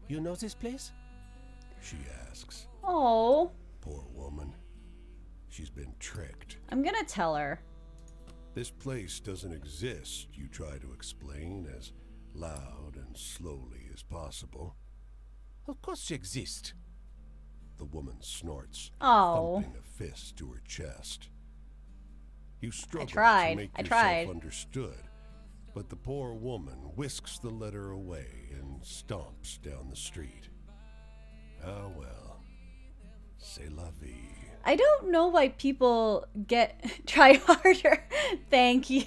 Speaker 4: You know this place?
Speaker 3: She asks.
Speaker 1: Oh.
Speaker 3: Poor woman. She's been tricked.
Speaker 1: I'm gonna tell her.
Speaker 3: This place doesn't exist, you try to explain as loud and slowly as possible.
Speaker 4: Of course you exist.
Speaker 3: The woman snorts,
Speaker 1: Oh.
Speaker 3: thumping a fist to her chest. You struggle
Speaker 1: tried.
Speaker 3: to make
Speaker 1: I
Speaker 3: yourself
Speaker 1: tried.
Speaker 3: understood, but the poor woman whisks the letter away and stomps down the street. Ah well, c'est la vie.
Speaker 1: I don't know why people try harder. Thank you.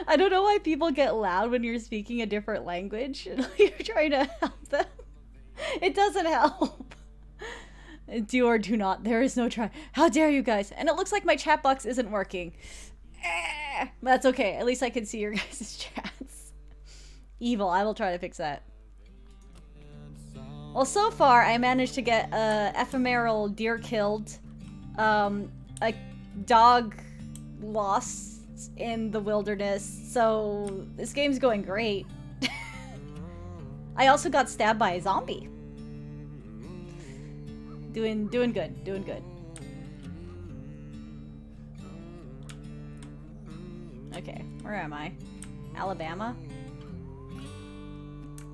Speaker 1: I don't know why people get loud when you're speaking a different language. You're trying to help them. It doesn't help. Do or do not. There is no try. How dare you guys? And it looks like my chat box isn't working. That's okay. At least I can see your guys' chats. Evil. I will try to fix that. Well, so far, I managed to get a ephemeral deer killed, a dog lost in the wilderness, so this game's going great. I also got stabbed by a zombie. Doing good, doing good. Okay, where am I? Alabama?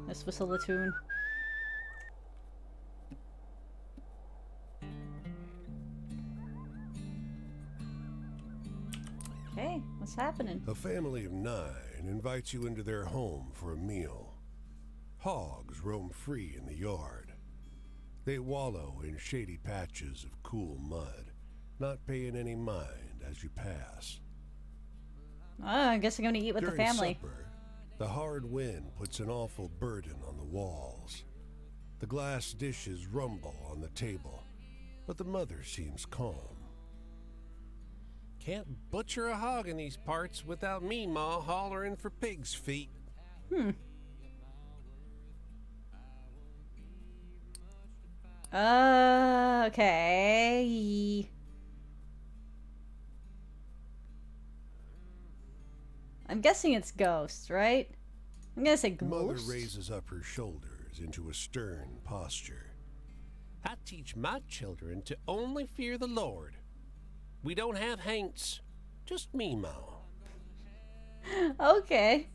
Speaker 1: Let's whistle the tune. Hey, what's happening?
Speaker 3: A family of 9 invites you into their home for a meal. Hogs roam free in the yard. They wallow in shady patches of cool mud, not paying any mind as you pass.
Speaker 1: Oh, I guess I'm gonna eat with
Speaker 3: During
Speaker 1: the family.
Speaker 3: supper, the hard wind puts an awful burden on the walls. The glass dishes rumble on the table, but the mother seems calm.
Speaker 4: Can't butcher a hog in these parts without me, Ma, hollering for pig's feet.
Speaker 1: Okay. I'm guessing it's ghosts, right? I'm gonna say
Speaker 3: The mother
Speaker 1: ghost.
Speaker 3: raises up her shoulders into a stern posture.
Speaker 4: I teach my children to only fear the Lord. We don't have haints, just me, Ma.
Speaker 1: Okay.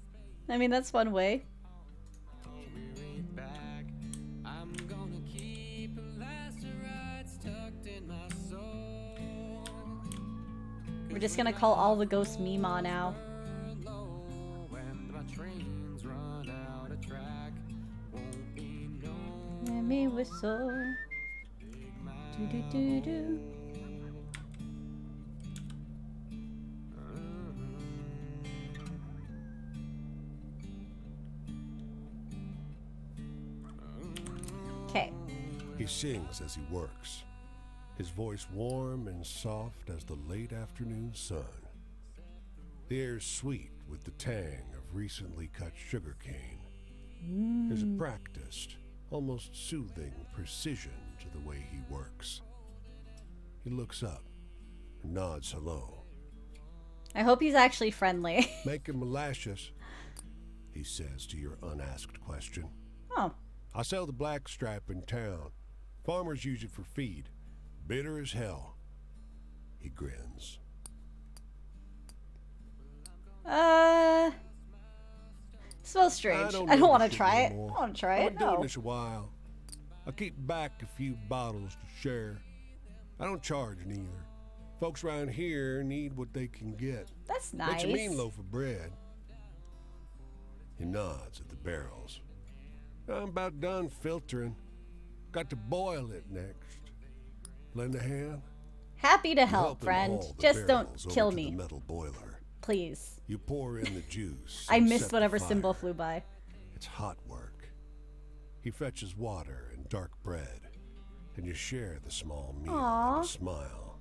Speaker 1: I mean, that's one way. We're just gonna call all the ghosts Mima now. Let me whistle. Do do do do. Okay.
Speaker 3: He sings as he works, his voice warm and soft as the late afternoon sun. The air's sweet with the tang of recently cut sugar cane. There's a practiced, almost soothing precision to the way he works. He looks up and nods hello.
Speaker 1: I hope he's actually friendly.
Speaker 3: Making molasses, he says to your unasked question.
Speaker 1: Oh.
Speaker 3: I sell the black stripe in town. Farmers use it for feed. Bitter as hell. He grins.
Speaker 1: Smells strange. I
Speaker 3: know
Speaker 1: don't want to
Speaker 3: this shit
Speaker 1: try
Speaker 3: no
Speaker 1: it. I
Speaker 3: more.
Speaker 1: don't want to try
Speaker 3: I've
Speaker 1: it.
Speaker 3: been doing
Speaker 1: No.
Speaker 3: this a while. I keep back a few bottles to share. I don't charge neither. Folks around here need what they can get.
Speaker 1: That's nice.
Speaker 3: What's your mean loaf of bread? He nods at the barrels. I'm about done filtering. Got to boil it next. Lend a hand?
Speaker 1: Happy to
Speaker 3: You
Speaker 1: help,
Speaker 3: them
Speaker 1: friend.
Speaker 3: haul the
Speaker 1: Just don't
Speaker 3: barrels over
Speaker 1: kill
Speaker 3: to
Speaker 1: me,
Speaker 3: the metal boiler.
Speaker 1: please.
Speaker 3: You pour in the juice.
Speaker 1: I
Speaker 3: and
Speaker 1: missed
Speaker 3: set the
Speaker 1: whatever
Speaker 3: fire.
Speaker 1: symbol flew by.
Speaker 3: It's hot work. He fetches water and dark bread, and you share the small meal
Speaker 1: Aw.
Speaker 3: and a smile.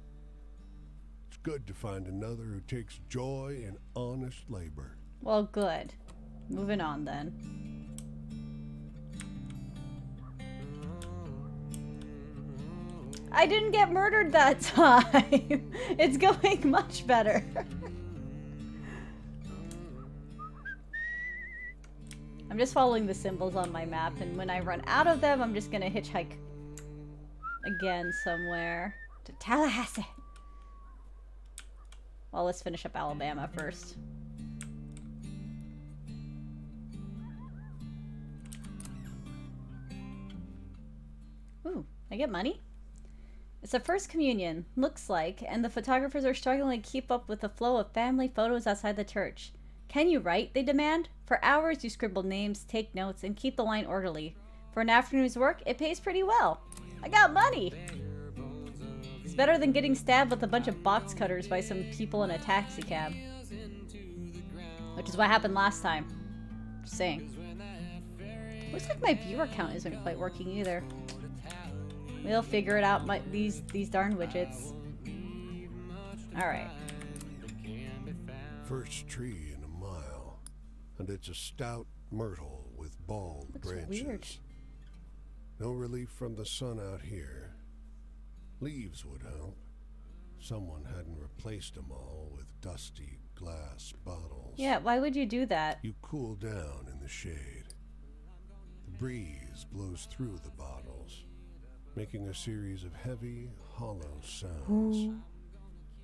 Speaker 3: It's good to find another who takes joy in honest labor.
Speaker 1: Well, good. Moving on then. I didn't get murdered that time. It's going much better. I'm just following the symbols on my map, and when I run out of them, I'm just gonna hitchhike again somewhere to Tallahassee. Well, let's finish up Alabama first. Ooh, I get money? It's a first communion, looks like, and the photographers are struggling to keep up with the flow of family photos outside the church. Can you write? They demand. For hours you scribble names, take notes, and keep the line orderly. For an afternoon's work, it pays pretty well. I got money! It's better than getting stabbed with a bunch of box cutters by some people in a taxi cab. Which is what happened last time. Just saying. Looks like my viewer count isn't quite working either. We'll figure it out, these darn widgets. Alright.
Speaker 3: First tree in a mile, and it's a stout myrtle with bald
Speaker 1: Looks
Speaker 3: branches.
Speaker 1: weird.
Speaker 3: No relief from the sun out here. Leaves would help. Someone hadn't replaced them all with dusty glass bottles.
Speaker 1: Yeah, why would you do that?
Speaker 3: You cool down in the shade. The breeze blows through the bottles, making a series of heavy, hollow sounds.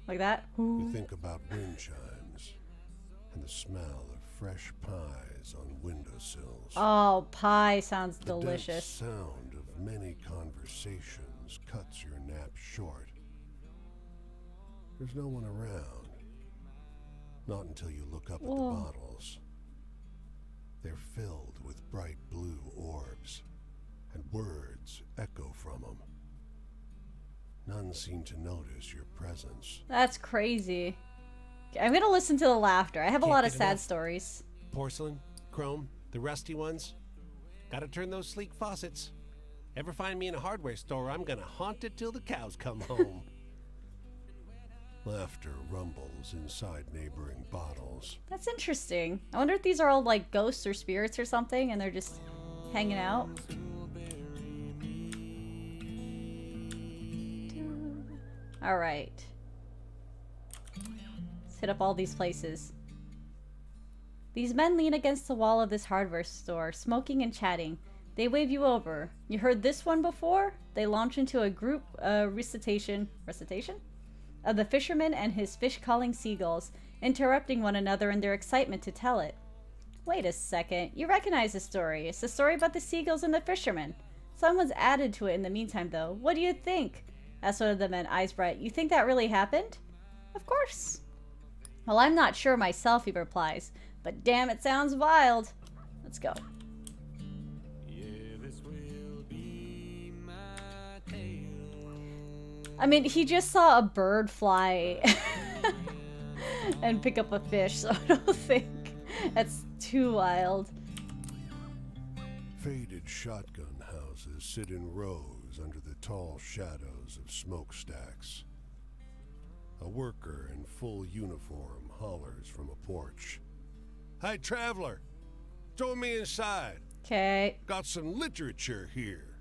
Speaker 1: Like that?
Speaker 3: You think about wind chimes and the smell of fresh pies on windowsills.
Speaker 1: Oh, pie sounds
Speaker 3: The
Speaker 1: delicious.
Speaker 3: dense sound of many conversations cuts your nap short. There's no one around. Not until you look up at the
Speaker 1: Whoa.
Speaker 3: bottles. They're filled with bright blue orbs, and words echo from them. None seem to notice your presence.
Speaker 1: That's crazy. I'm gonna listen to the laughter. I have a
Speaker 4: Can't
Speaker 1: lot of
Speaker 4: get
Speaker 1: sad
Speaker 4: enough.
Speaker 1: stories.
Speaker 4: Porcelain, chrome, the rusty ones. Gotta turn those sleek faucets. Ever find me in a hardware store, I'm gonna haunt it till the cows come home.
Speaker 3: Laughter rumbles inside neighboring bottles.
Speaker 1: That's interesting. I wonder if these are all like ghosts or spirits or something and they're just hanging out. Alright. Let's hit up all these places. These men lean against the wall of this hardware store, smoking and chatting. They wave you over. You heard this one before? They launch into a group recitation of the fisherman and his fish-calling seagulls, interrupting one another in their excitement to tell it. Wait a second. You recognize the story. It's the story about the seagulls and the fisherman. Someone's added to it in the meantime, though. What do you think? Asked one of the men, eyes bright. You think that really happened? Of course. Well, I'm not sure myself, he replies. But damn, it sounds wild. Let's go. I mean, he just saw a bird fly and pick up a fish, so I don't think that's too wild.
Speaker 3: Faded shotgun houses sit in rows under the tall shadows of smokestacks. A worker in full uniform hollers from a porch. Hey, traveler! Throw me inside.
Speaker 1: Okay.
Speaker 3: Got some literature here.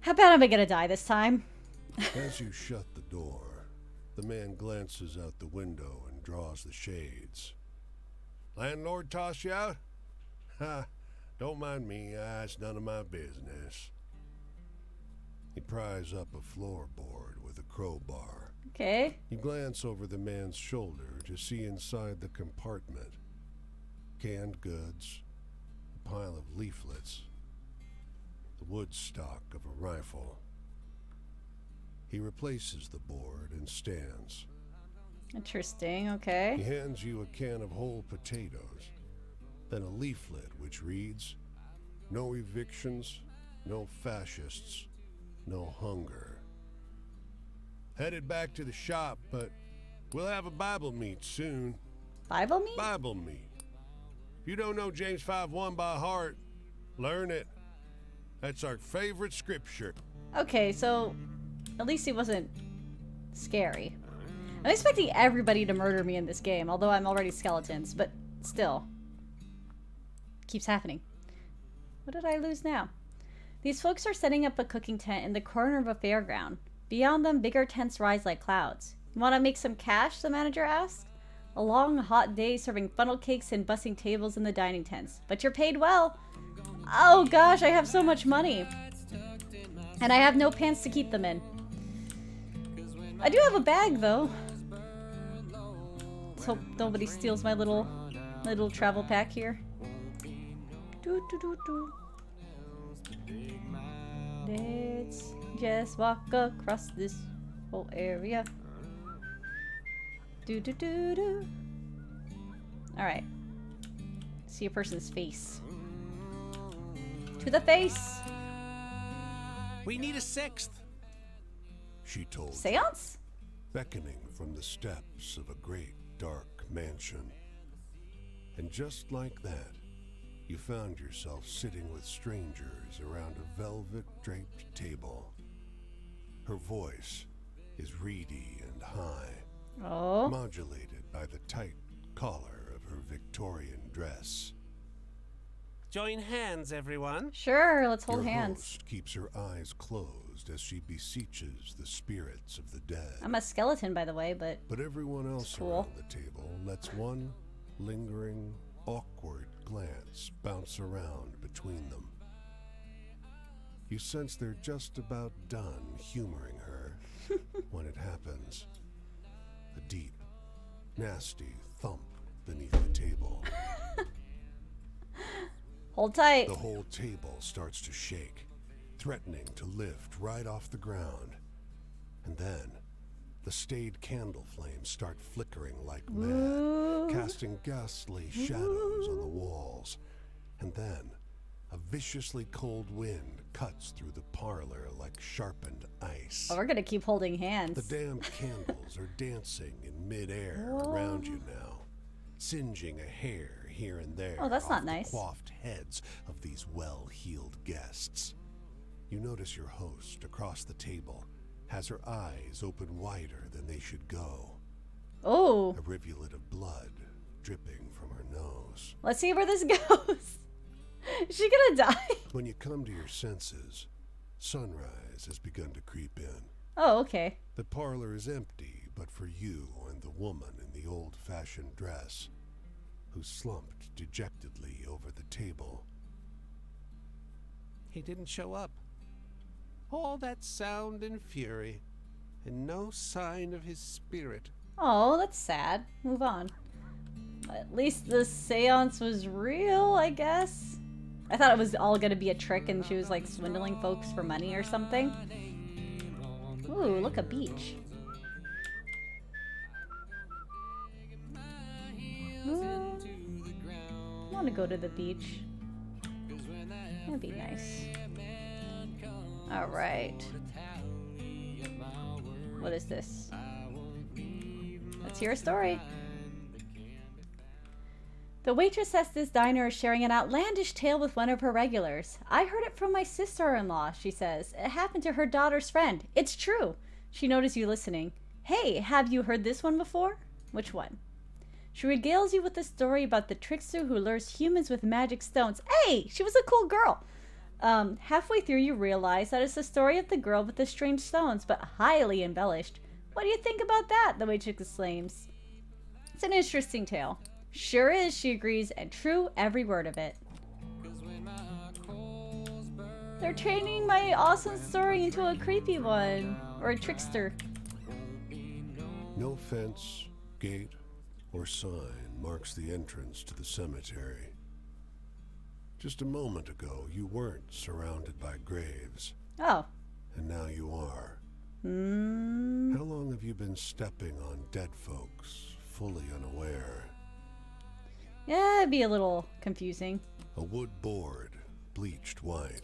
Speaker 1: How bad am I gonna die this time?
Speaker 3: As you shut the door, the man glances out the window and draws the shades. Landlord toss you out? Ha! Don't mind me, it's none of my business. He pries up a floorboard with a crowbar.
Speaker 1: Okay.
Speaker 3: You glance over the man's shoulder to see inside the compartment. Canned goods, a pile of leaflets, the wood stock of a rifle. He replaces the board and stands.
Speaker 1: Interesting,
Speaker 3: He
Speaker 1: okay.
Speaker 3: hands you a can of whole potatoes, then a leaflet which reads, "No evictions, no fascists, no hunger." Headed back to the shop, but we'll have a Bible meet soon.
Speaker 1: Bible meet?
Speaker 3: Bible meet. If you don't know James 5:1 by heart, learn it. That's our favorite scripture.
Speaker 1: Okay, so at least he wasn't scary. I'm expecting everybody to murder me in this game, although I'm already skeletons, but still. Keeps happening. What did I lose now? These folks are setting up a cooking tent in the corner of a fairground. Beyond them, bigger tents rise like clouds. You want to make some cash? The manager asked. A long, hot day serving funnel cakes and bussing tables in the dining tents. But you're paid well. Oh gosh, I have so much money. And I have no pants to keep them in. I do have a bag, though. Let's hope nobody steals my little travel pack here. Do, do, do, do. Let's just walk across this whole area. Do, do, do, do. Alright. See a person's face. To the face!
Speaker 4: We need a sixth.
Speaker 3: She told,
Speaker 1: Seance?
Speaker 3: beckoning from the steps of a great dark mansion. And just like that, you found yourself sitting with strangers around a velvet-draped table. Her voice is reedy and high,
Speaker 1: Oh.
Speaker 3: modulated by the tight collar of her Victorian dress.
Speaker 4: Join hands, everyone.
Speaker 1: Sure, let's hold
Speaker 3: Your
Speaker 1: hands.
Speaker 3: host keeps her eyes closed as she beseeches the spirits of the dead.
Speaker 1: I'm a skeleton, by the way, but
Speaker 3: But everyone else
Speaker 1: cool.
Speaker 3: around the table lets one lingering, awkward glance bounce around between them. You sense they're just about done humoring her when it happens. A deep, nasty thump beneath the table.
Speaker 1: hold tight.
Speaker 3: The whole table starts to shake, threatening to lift right off the ground. And then, the staid candle flames start flickering like mad,
Speaker 1: Ooh.
Speaker 3: casting ghastly shadows on the walls. And then, a viciously cold wind cuts through the parlor like sharpened ice.
Speaker 1: Oh, we're gonna keep holding hands.
Speaker 3: The damned candles are dancing in midair around you now, singeing a hair here and there.
Speaker 1: Oh, that's
Speaker 3: off
Speaker 1: not
Speaker 3: the
Speaker 1: nice.
Speaker 3: coiffed heads of these well-heeled guests. You notice your host across the table has her eyes open wider than they should go.
Speaker 1: Oh,
Speaker 3: A rivulet of blood dripping from her nose.
Speaker 1: let's see where this goes. Is she gonna die?
Speaker 3: When you come to your senses, sunrise has begun to creep in.
Speaker 1: Oh, okay.
Speaker 3: The parlor is empty, but for you and the woman in the old-fashioned dress, who slumped dejectedly over the table.
Speaker 4: He didn't show up. All that sound and fury, and no sign of his spirit.
Speaker 1: Oh, that's sad. Move on. At least the seance was real, I guess. I thought it was all gonna be a trick and she was like swindling folks for money or something. Ooh, look, a beach. I want to go to the beach. That'd be nice. Alright. What is this? Let's hear a story. The waitress at this diner is sharing an outlandish tale with one of her regulars. I heard it from my sister-in-law, she says. It happened to her daughter's friend. It's true. She noticed you listening. Hey, have you heard this one before? Which one? She regales you with a story about the trickster who lures humans with magic stones. Hey, she was a cool girl. Halfway through you realize that it's the story of the girl with the strange stones, but highly embellished. What do you think about that? The waitress exclaims. It's an interesting tale. Sure is, she agrees, and true, every word of it. They're turning my awesome story into a creepy one. Or a trickster.
Speaker 3: No fence, gate, or sign marks the entrance to the cemetery. Just a moment ago, you weren't surrounded by graves,
Speaker 1: Oh,
Speaker 3: and now you are. How long have you been stepping on dead folks, fully unaware?
Speaker 1: Yeah, it'd be a little confusing.
Speaker 3: A wood board, bleached white.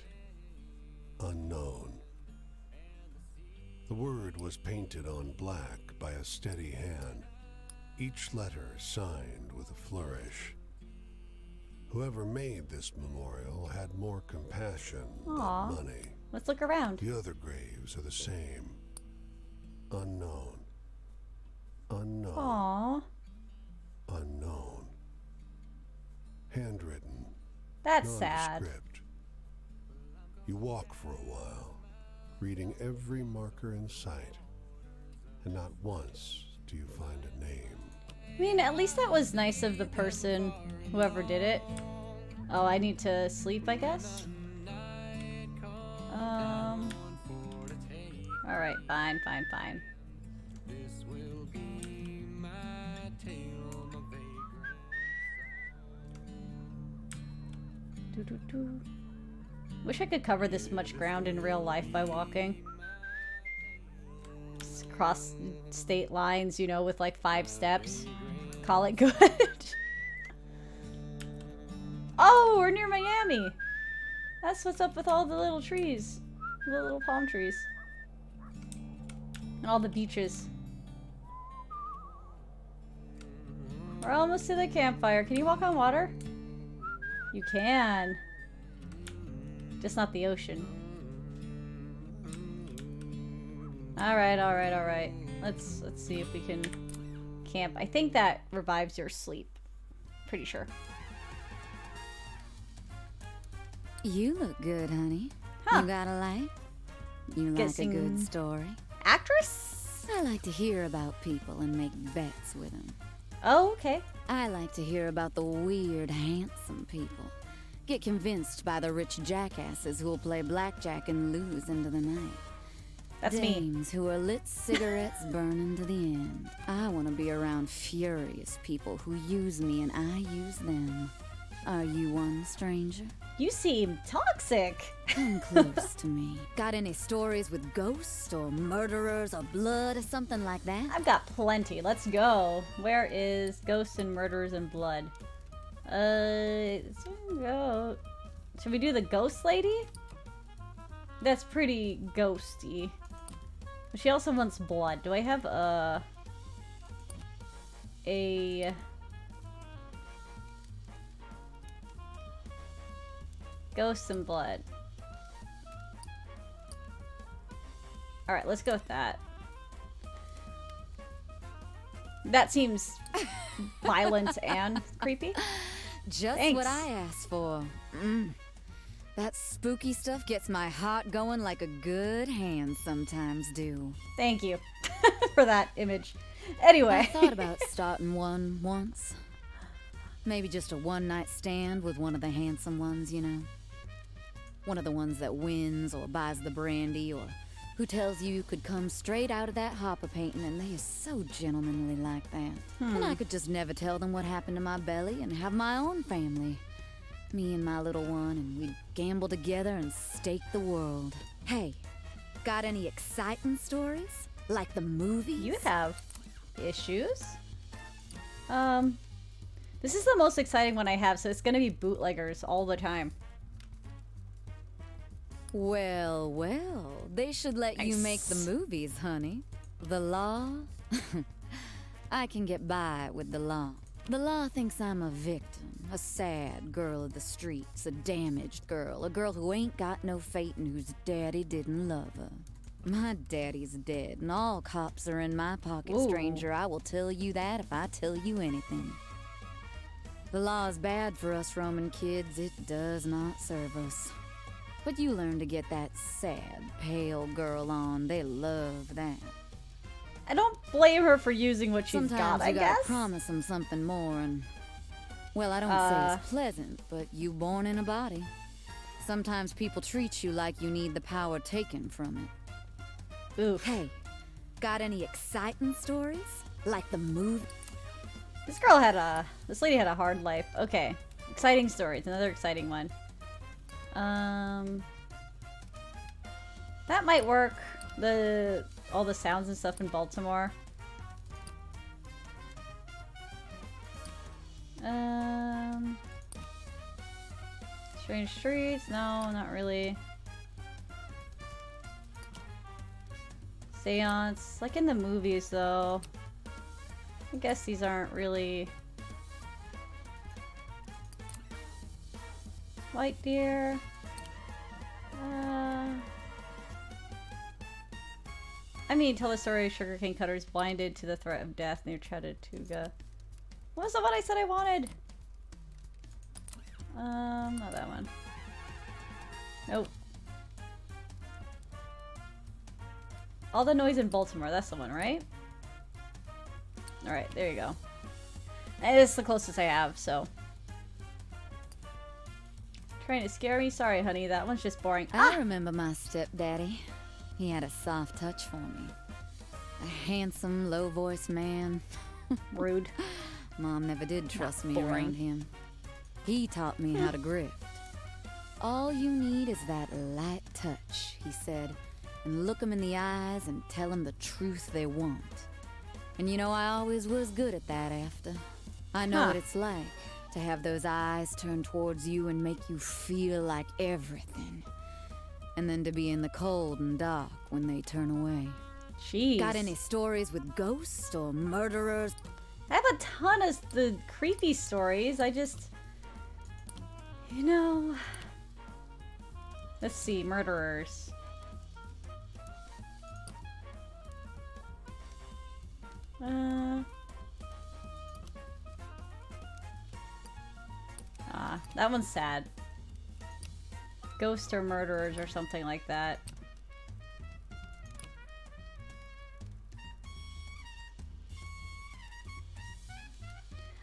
Speaker 3: Unknown. The word was painted on black by a steady hand, each letter signed with a flourish. Whoever made this memorial had more compassion
Speaker 1: Aw.
Speaker 3: than money.
Speaker 1: Let's look around.
Speaker 3: The other graves are the same. Unknown. Unknown.
Speaker 1: Aw,
Speaker 3: Unknown. Handwritten.
Speaker 1: that's sad.
Speaker 3: Nondescript. You walk for a while, reading every marker in sight, and not once do you find a name.
Speaker 1: I mean, at least that was nice of the person, whoever did it. Oh, I need to sleep, I guess? Alright, fine. Doo-doo-doo. Wish I could cover this much ground in real life by walking. Just cross state lines, you know, with like 5 steps. Call it good. Oh, we're near Miami. That's what's up with all the little trees. The little palm trees. And all the beaches. We're almost to the campfire. Can you walk on water? You can. Just not the ocean. Alright. Let's see if we can camp. I think that revives your sleep. Pretty sure.
Speaker 6: You look good, honey.
Speaker 1: Huh.
Speaker 6: You got a light? You like
Speaker 1: Guessing-
Speaker 6: a good story?
Speaker 1: Actress?
Speaker 6: I like to hear about people and make bets with them.
Speaker 1: Oh, okay.
Speaker 6: I like to hear about the weird, handsome people. Get convinced by the rich jackasses who'll play blackjack and lose into the night.
Speaker 1: That's me.
Speaker 6: Dames who are lit cigarettes burning to the end. I want to be around furious people who use me and I use them. Are you one, stranger?
Speaker 1: You seem toxic.
Speaker 6: Come close to me. Got any stories with ghosts or murderers or blood or something like that?
Speaker 1: I've got plenty. Let's go. Where is Ghosts and Murders and Blood? Let's go. Should we do the ghost lady? That's pretty ghosty. But she also wants blood. Do I have a Ghosts and Blood? Alright, let's go with that. That seems violent and creepy.
Speaker 6: Just
Speaker 1: Thanks.
Speaker 6: what I asked for. That spooky stuff gets my heart going like a good hand sometimes do.
Speaker 1: Thank you for that image. Anyway.
Speaker 6: I thought about starting one once. Maybe just a one-night stand with one of the handsome ones, you know? One of the ones that wins or buys the brandy or who tells you could come straight out of that Hopper painting and they are so gentlemanly like that. And I could just never tell them what happened to my belly and have my own family. Me and my little one, and we'd gamble together and stake the world. Hey, got any exciting stories? Like the movies?
Speaker 1: You have issues. This is the most exciting one I have, so it's gonna be bootleggers all the time.
Speaker 6: Well, they should let you make the
Speaker 1: Nice.
Speaker 6: movies, honey. The law? I can get by with the law. The law thinks I'm a victim, a sad girl of the streets, a damaged girl, a girl who ain't got no fate and whose daddy didn't love her. My daddy's dead, and all cops are in my pocket,
Speaker 1: Ooh.
Speaker 6: stranger. I will tell you that if I tell you anything. The law is bad for us Roman kids. It does not serve us. But you learn to get that sad, pale girl on. They love that.
Speaker 1: I don't blame her for using what she's
Speaker 6: Sometimes
Speaker 1: got, I
Speaker 6: you gotta
Speaker 1: guess.
Speaker 6: promise them something more, and well, I don't say it's pleasant, but you born in a body. Sometimes people treat you like you need the power taken from it.
Speaker 1: Oof.
Speaker 6: Hey, got any exciting stories? Like the movie?
Speaker 1: This lady had a hard life. Okay. Exciting stories. Another exciting one. That might work. all the sounds and stuff in Baltimore. Strange streets? No, not really. Seance, like in the movies though. I guess these aren't really. White deer. I mean, tell the story of sugarcane cutters blinded to the threat of death near Chattanooga. What was the one I said I wanted? Not that one. Nope. All the Noise in Baltimore, that's the one, right? Alright, there you go. And it's the closest I have, so. Trying to scare me? Sorry, honey, that one's just boring.
Speaker 6: I remember my stepdaddy. He had a soft touch for me. A handsome, low-voiced man.
Speaker 1: Rude.
Speaker 6: Mom never did trust me
Speaker 1: boring.
Speaker 6: around him. He taught me how to grift. All you need is that light touch, he said, and look 'em in the eyes and tell 'em the truth they want. And you know, I always was good at that after. I know what it's like to have those eyes turn towards you and make you feel like everything. And then to be in the cold and dark when they turn away.
Speaker 1: Jeez.
Speaker 6: Got any stories with ghosts or murderers?
Speaker 1: I have a ton of the creepy stories. I just, you know, let's see, murderers. That one's sad. Ghosts or murderers or something like that.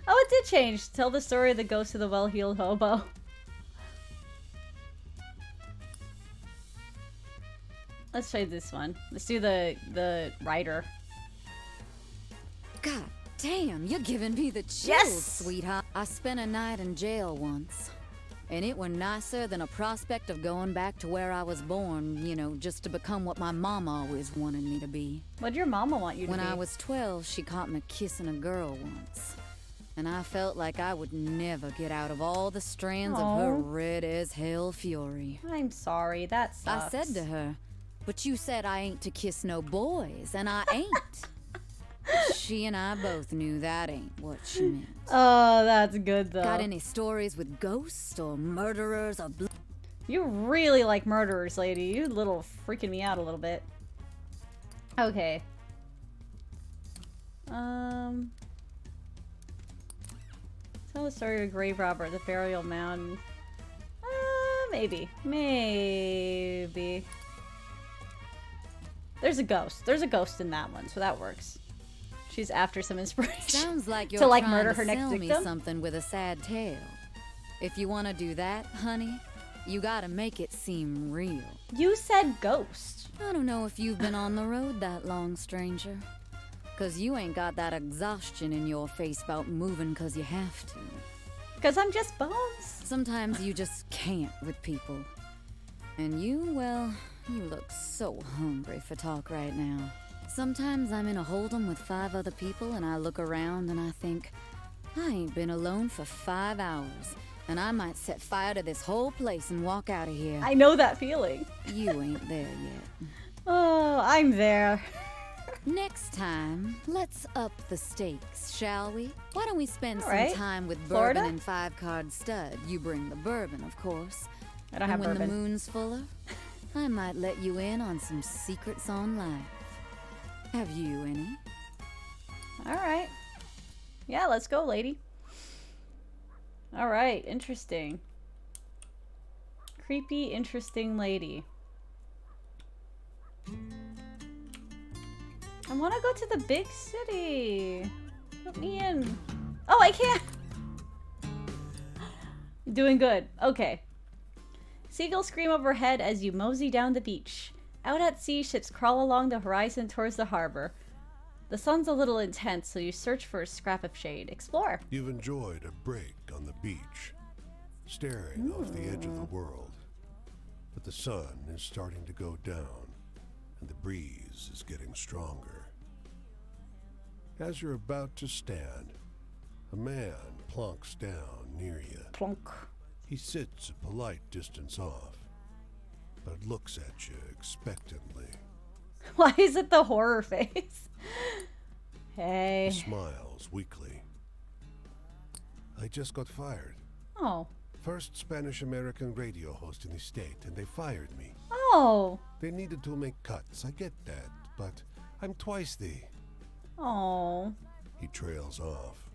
Speaker 1: Oh, it did change. Tell the story of the ghost of the well-heeled hobo. Let's try this one. Let's do the writer.
Speaker 6: God damn, you're giving me the chills,
Speaker 1: Yes!
Speaker 6: sweetheart. I spent a night in jail once. And it were nicer than a prospect of going back to where I was born, you know, just to become what my mama always wanted me to be.
Speaker 1: What'd your mama want you to
Speaker 6: When
Speaker 1: be?
Speaker 6: I was 12, she caught me kissing a girl once. And I felt like I would never get out of all the strands of her
Speaker 1: Aw.
Speaker 6: red as hell fury.
Speaker 1: I'm sorry, that
Speaker 6: I
Speaker 1: sucks.
Speaker 6: said to her, but you said I ain't to kiss no boys, and I ain't. She and I both knew that ain't what she meant.
Speaker 1: Oh, that's good though.
Speaker 6: Got any stories with ghosts or murderers or
Speaker 1: You really like murderers, lady. You little freaking me out a little bit. Okay. Tell the story of a grave robber at the burial mound. Maybe. Maybe. There's a ghost. There's a ghost in that one, so that works. She's after some inspiration.
Speaker 6: Sounds like you're
Speaker 1: to like
Speaker 6: trying
Speaker 1: murder
Speaker 6: to
Speaker 1: her next
Speaker 6: sell me
Speaker 1: victim.
Speaker 6: something with a sad tale. If you want to do that, honey, you gotta make it seem real.
Speaker 1: You said ghost.
Speaker 6: I don't know if you've been on the road that long, stranger. 'Cause you ain't got that exhaustion in your face about moving 'cause you have to.
Speaker 1: Because I'm just bones.
Speaker 6: Sometimes you just can't with people. And you, well, you look so hungry for talk right now. Sometimes I'm in a hold'em with 5 other people and I look around and I think, I ain't been alone for 5 hours. And I might set fire to this whole place and walk out of here.
Speaker 1: I know that feeling.
Speaker 6: You ain't there yet.
Speaker 1: Oh, I'm there.
Speaker 6: Next time, let's up the stakes, shall we? Why don't we spend
Speaker 1: All
Speaker 6: some
Speaker 1: right.
Speaker 6: time with
Speaker 1: Florida?
Speaker 6: bourbon and 5-card stud? You bring the bourbon, of course.
Speaker 1: I don't
Speaker 6: And
Speaker 1: have
Speaker 6: when
Speaker 1: bourbon.
Speaker 6: the moon's fuller, I might let you in on some secrets on life. Have you any?
Speaker 1: All right. Yeah, let's go, lady. All right, interesting. Creepy, interesting lady. I want to go to the big city. Let me in. Oh, I can't. Doing good. Okay. Seagulls scream overhead as you mosey down the beach. Out at sea, ships crawl along the horizon towards the harbor. The sun's a little intense, so you search for a scrap of shade. Explore.
Speaker 3: You've enjoyed a break on the beach, staring off the edge of the world. But the sun is starting to go down, and the breeze is getting stronger. As you're about to stand, a man plonks down near you.
Speaker 1: Plonk.
Speaker 3: He sits a polite distance off, but looks at you expectantly.
Speaker 1: Why is it the horror face?
Speaker 3: He
Speaker 1: Hey.
Speaker 3: smiles weakly. I just got fired.
Speaker 1: Oh.
Speaker 3: First Spanish-American radio host in the state, and they fired me.
Speaker 1: Oh.
Speaker 3: They needed to make cuts, I get that, but I'm twice the...
Speaker 1: Oh.
Speaker 3: He trails off.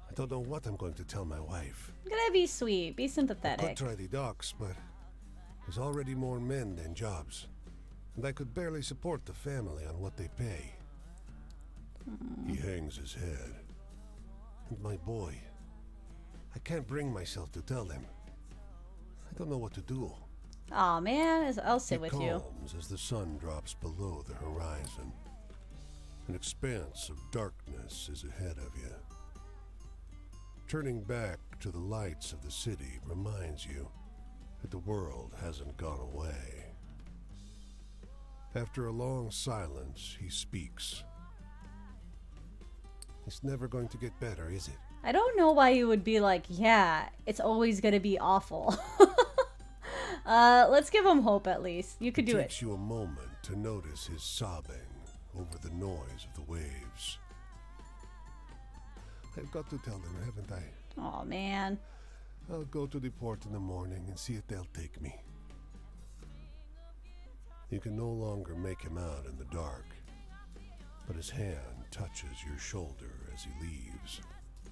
Speaker 3: I don't know what I'm going to tell my wife.
Speaker 1: I'm gonna be sweet. Be
Speaker 3: I could
Speaker 1: sympathetic.
Speaker 3: try the docks, but there's already more men than jobs. And I could barely support the family on what they pay. He hangs his head. And my boy, I can't bring myself to tell them. I don't know what to do.
Speaker 1: Aw, man. I'll sit
Speaker 3: He
Speaker 1: with you.
Speaker 3: calms as the sun drops below the horizon. An expanse of darkness is ahead of you. Turning back to the lights of the city reminds you that the world hasn't gone away. After a long silence, he speaks. It's never going to get better, is it?
Speaker 1: I don't know why you would be like, yeah, it's always gonna be awful. Let's give him hope at least. You could do
Speaker 3: It takes
Speaker 1: it.
Speaker 3: you a moment to notice his sobbing over the noise of the waves. I've got to tell them, haven't I?
Speaker 1: Aw, man.
Speaker 3: I'll go to the port in the morning and see if they'll take me. You can no longer make him out in the dark, but his hand touches your shoulder as he leaves.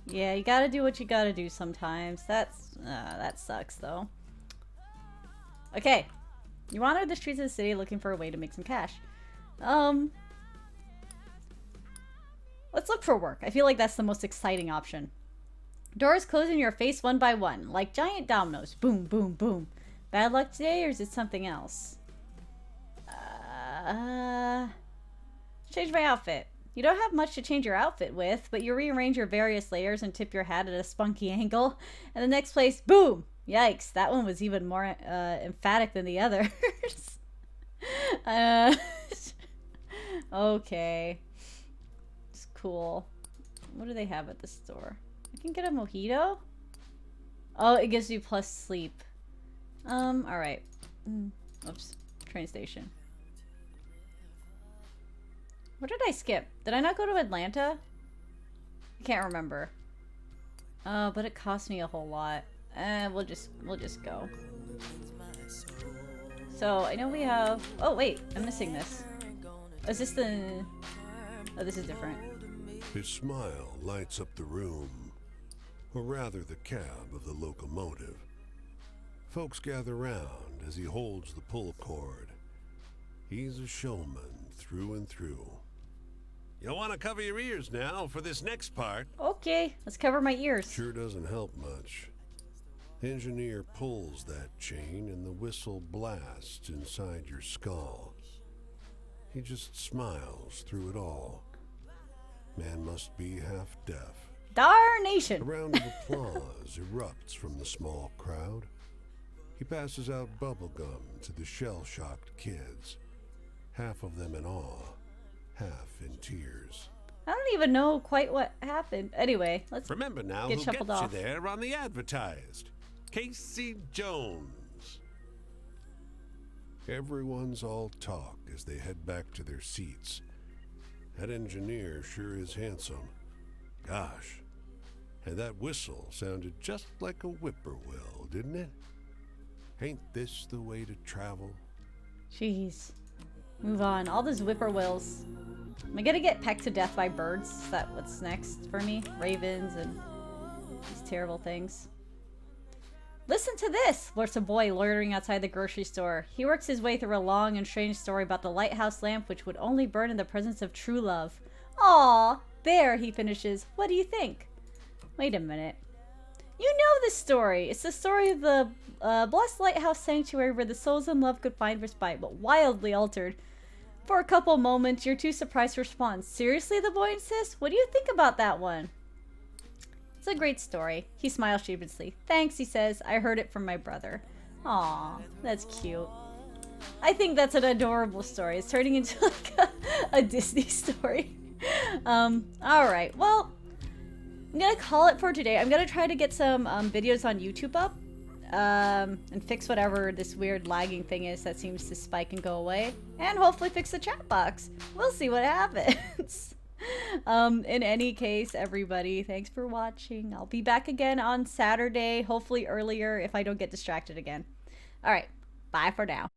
Speaker 1: Yeah, you gotta do what you gotta do sometimes. That sucks though. Okay. You wander the streets of the city looking for a way to make some cash. Let's look for work. I feel like that's the most exciting option. Doors close in your face one by one, like giant dominoes. Boom, boom, boom. Bad luck today, or is it something else? Change my outfit. You don't have much to change your outfit with, but you rearrange your various layers and tip your hat at a spunky angle. And the next place, boom! Yikes, that one was even more emphatic than the others. Okay. It's cool. What do they have at the store? I can get a mojito? Oh, it gives you plus sleep. Alright. Oops. Train station. What did I skip? Did I not go to Atlanta? I can't remember. But it cost me a whole lot. We'll just go. So I know we have. Oh wait, I'm missing this. Is this the? Oh, this is different.
Speaker 3: His smile lights up the room, or rather the cab of the locomotive. Folks gather round as he holds the pull cord. He's a showman through and through.
Speaker 4: You'll want to cover your ears now for this next part.
Speaker 1: Okay, let's cover my ears.
Speaker 3: Sure doesn't help much. The engineer pulls that chain and the whistle blasts inside your skull. He just smiles through it all. Man must be half deaf. A
Speaker 1: Darnation!
Speaker 3: round of applause erupts from the small crowd. He passes out bubble gum to the shell-shocked kids, half of them in awe, half in tears.
Speaker 1: I don't even know quite what happened. Anyway, let's.
Speaker 4: Remember now
Speaker 1: Get
Speaker 4: who
Speaker 1: shuffled
Speaker 4: gets
Speaker 1: off.
Speaker 4: you there on the advertised. Casey Jones.
Speaker 3: Everyone's all talk as they head back to their seats. That engineer sure is handsome. Gosh. And that whistle sounded just like a whippoorwill, didn't it? Ain't this the way to travel?
Speaker 1: Jeez. Move on. All those whippoorwills. Am I gonna get pecked to death by birds? Is that what's next for me? Ravens and these terrible things. Listen to this, blurts a boy loitering outside the grocery store. He works his way through a long and strange story about the lighthouse lamp which would only burn in the presence of true love. Aww, there, he finishes. What do you think? Wait a minute. You know this story. It's the story of the blessed lighthouse sanctuary where the souls in love could find respite, but wildly altered. For a couple moments, you're too surprised to respond. Seriously, the boy insists? What do you think about that one? It's a great story. He smiles sheepishly. Thanks, he says. I heard it from my brother. Aw, that's cute. I think that's an adorable story. It's turning into like a Disney story. Alright, well, I'm gonna call it for today. I'm gonna try to get some videos on YouTube up and fix whatever this weird lagging thing is that seems to spike and go away, and hopefully fix the chat box. We'll see what happens. In any case, everybody, thanks for watching. I'll be back again on Saturday, hopefully earlier if I don't get distracted again. Alright, bye for now.